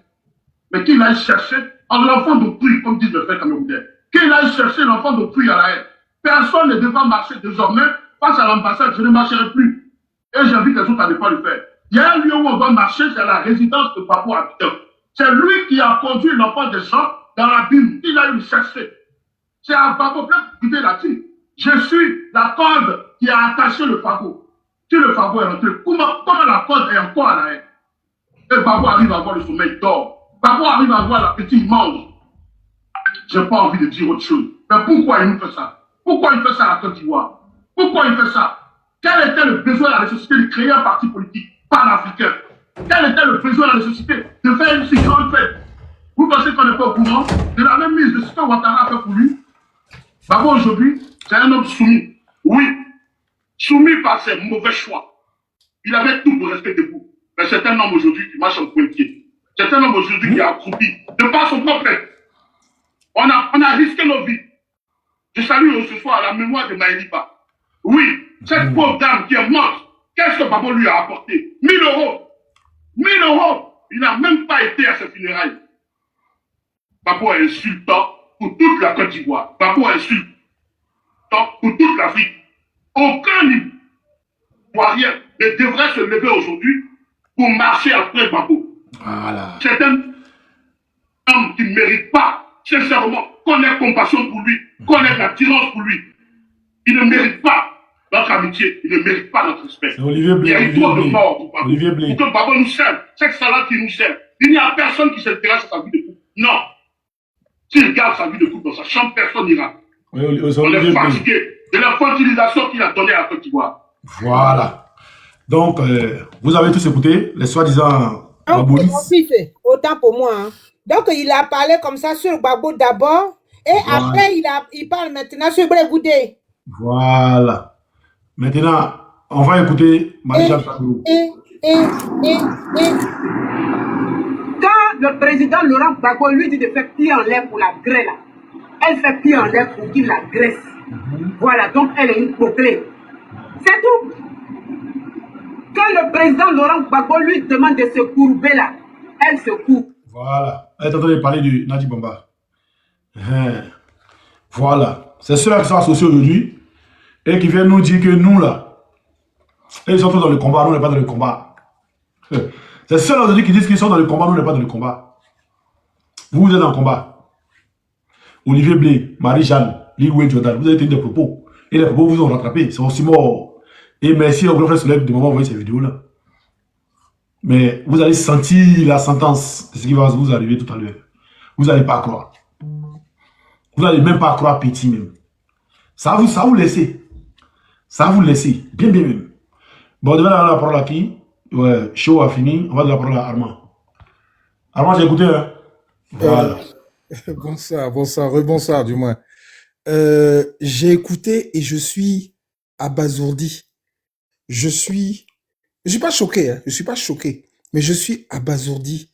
Mais qu'il aille chercher l'enfant d'autrui, comme disent le frère camerounais. Qu'il aille chercher l'enfant d'autrui à la haie. Personne ne devra marcher désormais face à l'ambassade. Je ne marcherai plus. Et j'invite les autres à ne pas le faire. Il y a un lieu où on doit marcher, c'est la résidence de Babo Abidjan. C'est lui qui a conduit l'enfant des gens dans l'abîme, il a eu cherché. C'est un fagot, écoutez là-dessus. Je suis la corde qui a attaché le fagot. Si le fagot est rentré, comment la corde est encore à l'arrêt? Et Babo arrive à avoir le sommeil, il dort. Babo arrive à avoir l'appétit, il mange. J'ai pas envie de dire autre chose. Mais pourquoi il nous fait ça? Pourquoi il fait ça à la Côte d'Ivoire? Pourquoi il fait ça? Quel était le besoin, la nécessité de créer un parti politique pan-africain? Quel était le besoin, la nécessité de faire une si grande fête? Vous pensez qu'on n'est pas au courant de la même mise de ce que Ouattara a fait pour lui? Babo aujourd'hui, c'est un homme soumis. Oui, soumis par ses mauvais choix. Il avait tout pour rester debout. Mais c'est un homme aujourd'hui qui marche en pointier. C'est un homme aujourd'hui qui a accroupi. De par son propre fait. On a risqué nos vies. Je salue ce soir la mémoire de Maëliba. Oui, cette pauvre dame qui est morte, qu'est-ce que Babo lui a apporté? 1000 euros. 1000 euros. Il n'a même pas été à ses funérailles. Babo est insultant pour toute la Côte d'Ivoire. Babo est insultant pour toute l'Afrique. Aucun Ivoirien ne devrait se lever aujourd'hui pour marcher après Babo. Voilà. C'est un homme qui ne mérite pas, sincèrement, qu'on ait compassion pour lui, qu'on ait l'attirance pour lui. Il ne mérite pas notre amitié, il ne mérite pas notre respect. Olivier Blé, il y a eu trop de morts pour Babo. Olivier Blé. Pour que Babo nous serve, cette salade qui nous sert. Il n'y a personne qui s'intéresse à sa vie de couple. Non. S'il garde sa vie de couple dans sa chambre, personne n'ira. Oui, on est fatigué de l'infantilisation qu'il a donnée à Côte d'Ivoire. Voilà. Donc, vous avez tous écouté les soi-disant Baboulis. Autant pour moi. Hein. Donc, il a parlé comme ça sur Gbagbo d'abord, et voilà. Après, il parle maintenant sur Blé Goudé. Voilà. Maintenant, on va écouter Marie-Jeanne Fadou. Quand le président Laurent Gbagbo lui dit de faire pied en l'air pour la grêle, elle fait pied en l'air pour qu'il la graisse. Voilà, donc elle est une proclée. C'est tout. Quand le président Laurent Gbagbo lui demande de se courber là, elle se courbe. Voilà. Elle est en train de parler du Nadi Bamba. Voilà. C'est ceux-là qui sont associés aujourd'hui et qui viennent nous dire que nous là, ils sont tous dans le combat, nous on n'est pas dans le combat. C'est ceux-là aujourd'hui qui disent qu'ils sont dans le combat, nous on n'est pas dans le combat. Vous êtes dans le combat. Olivier Blé, Marie-Jeanne, Ligoué Jordan, vous avez tenu des propos. Et les propos vous ont rattrapé. C'est aussi mort. Et merci au grand frère Soleil de m'avoir envoyé ces vidéos-là. Mais vous allez sentir la sentence de ce qui va vous arriver tout à l'heure. Vous n'allez pas croire. Vous n'allez même pas croire petit même. Ça vous laisser. Ça vous laisser. Bien, bien, même. Bon, on devait donner la parole à qui? Ouais, show a fini. On va donner la parole à Armand. Armand, j'ai écouté, hein? Voilà. Bonsoir, rebonsoir du moins. J'ai écouté et je suis abasourdi. Je suis pas choqué, hein, je suis pas choqué, mais je suis abasourdi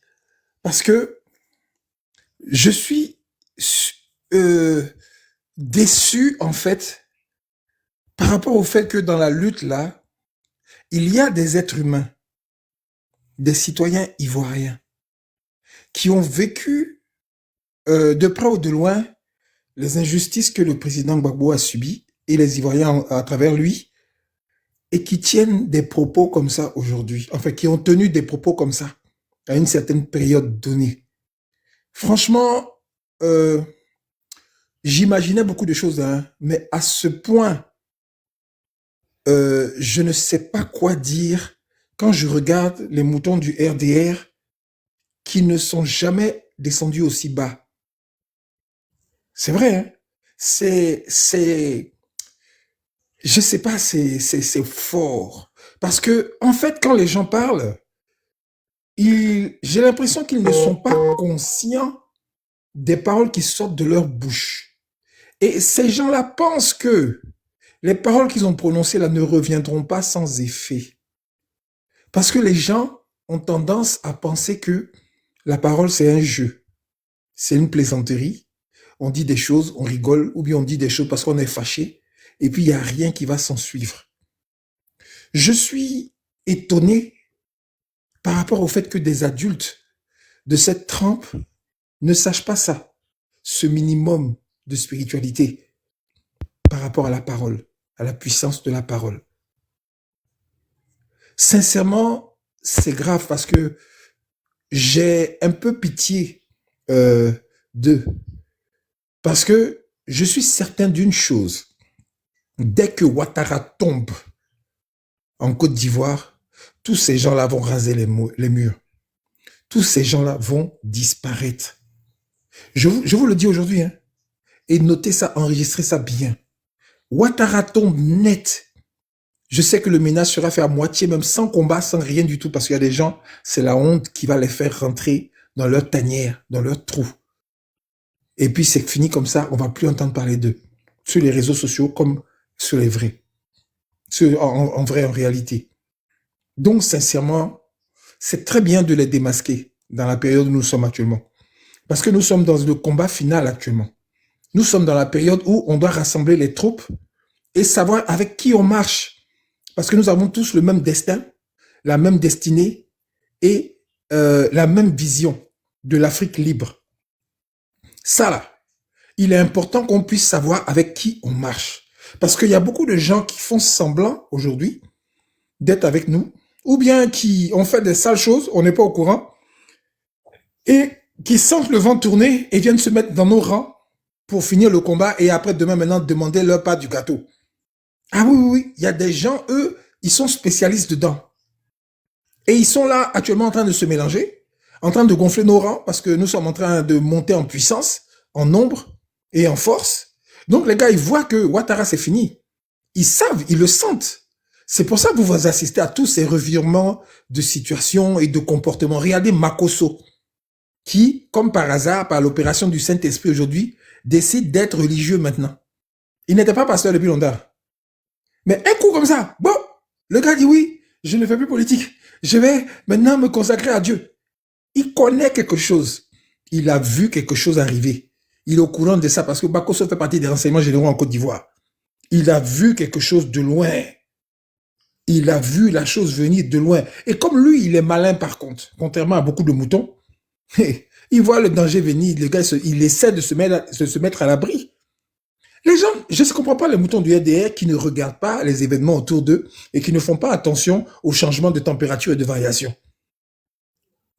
parce que je suis déçu en fait par rapport au fait que dans la lutte là, il y a des êtres humains, des citoyens ivoiriens qui ont vécu de près ou de loin les injustices que le président Gbagbo a subies et les Ivoiriens à travers lui, et qui tiennent des propos comme ça aujourd'hui, enfin qui ont tenu des propos comme ça à une certaine période donnée. Franchement, j'imaginais beaucoup de choses, hein, mais à ce point, je ne sais pas quoi dire quand je regarde les moutons du RDR qui ne sont jamais descendus aussi bas. C'est vrai, hein? Je sais pas, c'est fort. Parce que, en fait, quand les gens parlent, j'ai l'impression qu'ils ne sont pas conscients des paroles qui sortent de leur bouche. Et ces gens-là pensent que les paroles qu'ils ont prononcées là ne reviendront pas sans effet. Parce que les gens ont tendance à penser que la parole, c'est un jeu. C'est une plaisanterie. On dit des choses, on rigole, ou bien on dit des choses parce qu'on est fâché. Et puis, il n'y a rien qui va s'en suivre. Je suis étonné par rapport au fait que des adultes de cette trempe ne sachent pas ça, ce minimum de spiritualité par rapport à la parole, à la puissance de la parole. Sincèrement, c'est grave parce que j'ai un peu pitié 2. Parce que je suis certain d'une chose. Dès que Ouattara tombe en Côte d'Ivoire, tous ces gens-là vont raser les murs. Tous ces gens-là vont disparaître. Je vous le dis aujourd'hui, hein, et notez ça, enregistrez ça bien. Ouattara tombe net. Je sais que le ménage sera fait à moitié, même sans combat, sans rien du tout, parce qu'il y a des gens, c'est la honte qui va les faire rentrer dans leur tanière, dans leur trou. Et puis c'est fini comme ça, on va plus entendre parler d'eux. Sur les réseaux sociaux comme sur les vrais. En vrai, en réalité. Donc, sincèrement, c'est très bien de les démasquer dans la période où nous sommes actuellement. Parce que nous sommes dans le combat final actuellement. Nous sommes dans la période où on doit rassembler les troupes et savoir avec qui on marche. Parce que nous avons tous le même destin, la même destinée et la même vision de l'Afrique libre. Ça là, il est important qu'on puisse savoir avec qui on marche. Parce qu'il y a beaucoup de gens qui font semblant aujourd'hui d'être avec nous, ou bien qui ont fait des sales choses, on n'est pas au courant, et qui sentent le vent tourner et viennent se mettre dans nos rangs pour finir le combat et après demain maintenant demander leur part du gâteau. Ah oui, oui, oui, il y a des gens, eux, ils sont spécialistes dedans. Et ils sont là actuellement en train de se mélanger, en train de gonfler nos rangs parce que nous sommes en train de monter en puissance, en nombre et en force. Donc les gars, ils voient que Ouattara c'est fini. Ils savent, ils le sentent. C'est pour ça que vous assistez à tous ces revirements de situation et de comportement. Regardez Makosso, qui, comme par hasard, par l'opération du Saint-Esprit aujourd'hui, décide d'être religieux maintenant. Il n'était pas pasteur depuis longtemps. Mais un coup comme ça, bon, le gars dit oui, je ne fais plus politique. Je vais maintenant me consacrer à Dieu. Il connaît quelque chose. Il a vu quelque chose arriver. Il est au courant de ça parce que Makosso fait partie des renseignements généraux en Côte d'Ivoire. Il a vu quelque chose de loin. Il a vu la chose venir de loin. Et comme lui, il est malin par contre, contrairement à beaucoup de moutons, il voit le danger venir. Le gars, il essaie de se mettre à l'abri. Les gens, je ne comprends pas les moutons du RDR qui ne regardent pas les événements autour d'eux et qui ne font pas attention aux changements de température et de variation.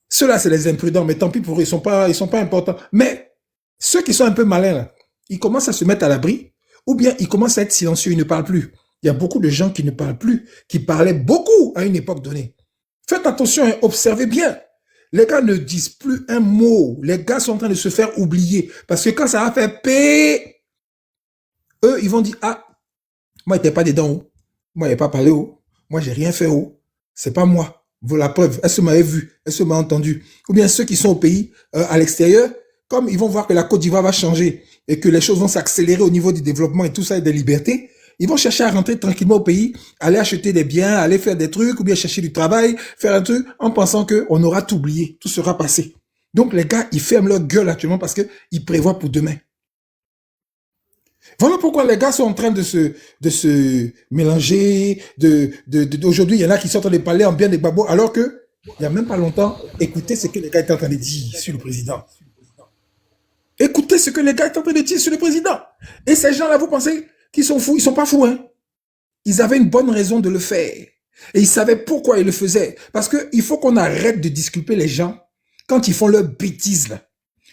Ceux-là, c'est les imprudents, mais tant pis pour eux, ils sont pas importants. Mais ceux qui sont un peu malins, là, ils commencent à se mettre à l'abri ou bien ils commencent à être silencieux, ils ne parlent plus. Il y a beaucoup de gens qui ne parlent plus, qui parlaient beaucoup à une époque donnée. Faites attention et observez bien. Les gars ne disent plus un mot. Les gars sont en train de se faire oublier. Parce que quand ça va faire paix, eux, ils vont dire, ah, moi, j'étais pas dedans, oh. Moi, j'ai pas parlé, oh. Moi, j'ai rien fait, oh. C'est pas moi. Vous la preuve. Est-ce que vous m'avez vu? Est-ce que vous m'avez entendu? Ou bien ceux qui sont au pays, à l'extérieur, comme ils vont voir que la Côte d'Ivoire va changer et que les choses vont s'accélérer au niveau du développement et tout ça et des libertés, ils vont chercher à rentrer tranquillement au pays, aller acheter des biens, aller faire des trucs, ou bien chercher du travail, faire un truc, en pensant qu'on aura tout oublié, tout sera passé. Donc les gars, ils ferment leur gueule actuellement parce qu'ils prévoient pour demain. Voilà pourquoi les gars sont en train de se mélanger, aujourd'hui, il y en a qui sont en train de parler en bien des babos, alors que, il n'y a même pas longtemps, écoutez ce que les gars étaient en train de dire sur le président. Écoutez ce que les gars étaient en train de dire sur le président. Et ces gens-là, vous pensez qu'ils sont fous? Ils sont pas fous, hein. Ils avaient une bonne raison de le faire. Et ils savaient pourquoi ils le faisaient. Parce qu'il faut qu'on arrête de disculper les gens quand ils font leurs bêtises, là.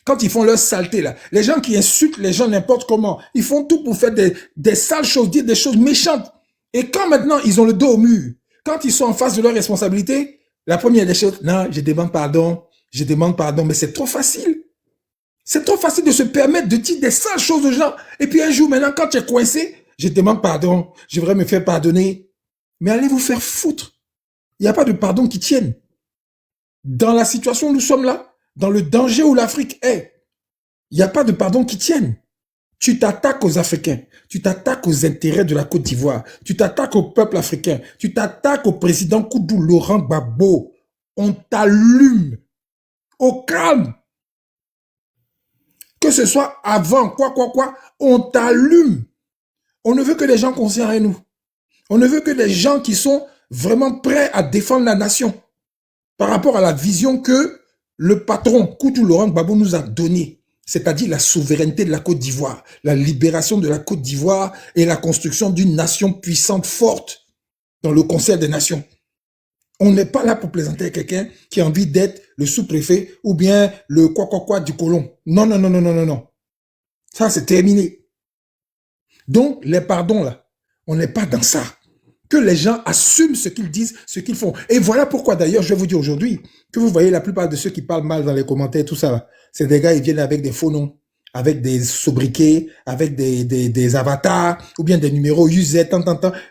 Quand ils font leur saleté, là. Les gens qui insultent les gens n'importe comment. Ils font tout pour faire des sales choses, dire des choses méchantes. Et quand maintenant, ils ont le dos au mur, quand ils sont en face de leurs responsabilités, la première des choses, non, je demande pardon, mais c'est trop facile. C'est trop facile de se permettre de dire des sales choses aux gens. Et puis un jour, maintenant, quand tu es coincé, je demande pardon, je voudrais me faire pardonner. Mais allez vous faire foutre. Il n'y a pas de pardon qui tienne. Dans la situation où nous sommes là, dans le danger où l'Afrique est, il n'y a pas de pardon qui tienne. Tu t'attaques aux Africains, tu t'attaques aux intérêts de la Côte d'Ivoire, tu t'attaques au peuple africain, tu t'attaques au président Koudou Laurent Gbagbo. On t'allume au calme. Que ce soit avant, quoi, on t'allume. On ne veut que des gens conscients à nous. On ne veut que des gens qui sont vraiment prêts à défendre la nation par rapport à la vision que le patron Koudou Laurent Gbagbo nous a donnée, c'est-à-dire la souveraineté de la Côte d'Ivoire, la libération de la Côte d'Ivoire et la construction d'une nation puissante, forte dans le concert des nations. On n'est pas là pour plaisanter avec quelqu'un qui a envie d'être le sous-préfet ou bien le quoi du colon. Non, non, non, non, non, non, non. Ça, c'est terminé. Donc, les pardons, là, on n'est pas dans ça. Que les gens assument ce qu'ils disent, ce qu'ils font. Et voilà pourquoi, d'ailleurs, je vais vous dire aujourd'hui, que vous voyez la plupart de ceux qui parlent mal dans les commentaires, tout ça, là, c'est des gars, ils viennent avec des faux noms, avec des sobriquets, avec des avatars, ou bien des numéros UZ, et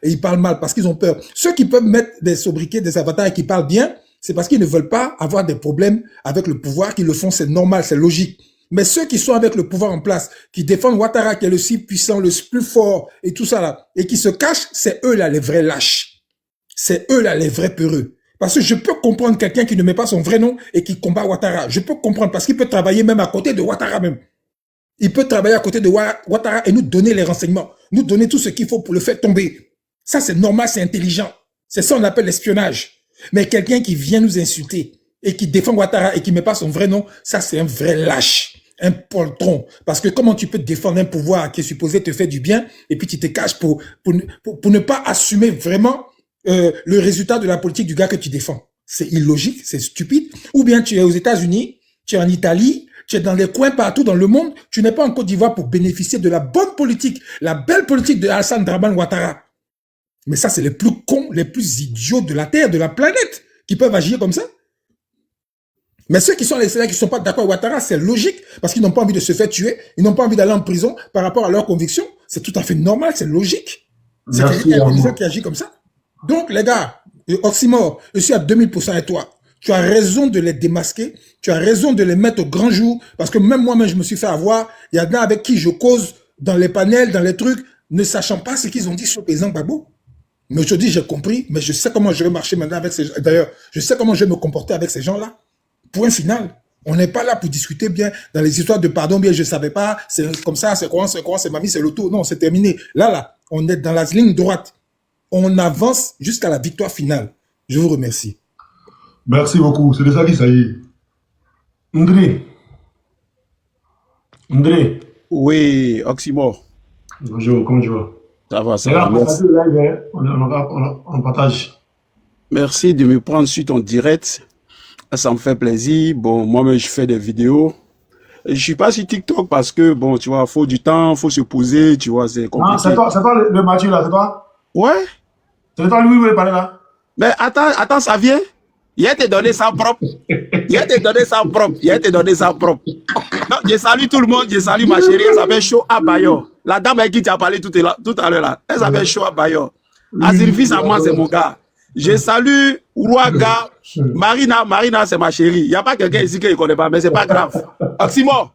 ils parlent mal parce qu'ils ont peur. Ceux qui peuvent mettre des sobriquets, des avatars et qui parlent bien, c'est parce qu'ils ne veulent pas avoir des problèmes avec le pouvoir, qu'ils le font, c'est normal, c'est logique. Mais ceux qui sont avec le pouvoir en place, qui défendent Ouattara, qui est le si puissant, le plus fort, et tout ça là, et qui se cachent, c'est eux là les vrais lâches. C'est eux là les vrais peureux. Parce que je peux comprendre quelqu'un qui ne met pas son vrai nom et qui combat Ouattara. Je peux comprendre parce qu'il peut travailler même à côté de Ouattara même. Il peut travailler à côté de Ouattara et nous donner les renseignements, nous donner tout ce qu'il faut pour le faire tomber. Ça c'est normal, c'est intelligent. C'est ça qu'on appelle l'espionnage. Mais quelqu'un qui vient nous insulter et qui défend Ouattara et qui met pas son vrai nom, ça c'est un vrai lâche. Un poltron. Parce que comment tu peux défendre un pouvoir qui est supposé te faire du bien et puis tu te caches pour ne pas assumer vraiment le résultat de la politique du gars que tu défends. C'est illogique, c'est stupide. Ou bien tu es aux États-Unis, tu es en Italie, tu es dans les coins partout dans le monde, tu n'es pas en Côte d'Ivoire pour bénéficier de la bonne politique, la belle politique de Alassane Dramane Ouattara. Mais ça, c'est les plus cons, les plus idiots de la Terre, de la planète, qui peuvent agir comme ça. Mais ceux qui sont les qui ne sont pas d'accord avec Ouattara, c'est logique, parce qu'ils n'ont pas envie de se faire tuer, ils n'ont pas envie d'aller en prison par rapport à leurs convictions. C'est tout à fait normal, c'est logique. C'est quelqu'un qui agit comme ça. Donc, les gars, Oxymore, je suis à 2000% avec toi. Tu as raison de les démasquer, tu as raison de les mettre au grand jour, parce que même moi-même, je me suis fait avoir. Il y en a avec qui je cause dans les panels, dans les trucs, ne sachant pas ce qu'ils ont dit sur le président Gbagbo. Mais aujourd'hui, j'ai compris, mais je sais comment je vais marcher maintenant avec ces gens. D'ailleurs, je sais comment je vais me comporter avec ces gens-là. Point final. On n'est pas là pour discuter bien dans les histoires de pardon, bien je ne savais pas, c'est comme ça, c'est quoi, c'est mamie, c'est l'auto. Non, c'est terminé. Là, on est dans la ligne droite. On avance jusqu'à la victoire finale. Je vous remercie. Merci beaucoup. C'est déjà dit, ça y est. André. Oui, Oxymore. Bonjour, comment tu vas? Ça va, ça va. Merci. On partage. Merci de me prendre sur ton direct. Ça me fait plaisir. Bon, moi-même, je fais des vidéos. Je suis pas sur TikTok parce que, bon, tu vois, faut du temps, faut se poser, tu vois, c'est compliqué. Ah, c'est toi le Mathieu, là, c'est toi? Ouais. C'est toi, lui, où il parlait, là? Mais attends, ça vient. Il a te donné ça propre. Il a te donné ça propre. Non, je salue tout le monde, je salue ma chérie, elle s'appelle Cho Abayo. La dame avec qui tu as parlé tout à l'heure, là, elle s'appelle Cho Abayo. Asirfis à moi, c'est mon gars. Je salue Ouaga, Marina, c'est ma chérie. Il n'y a pas quelqu'un ici qui ne connaît pas, mais c'est pas grave. Oxymore,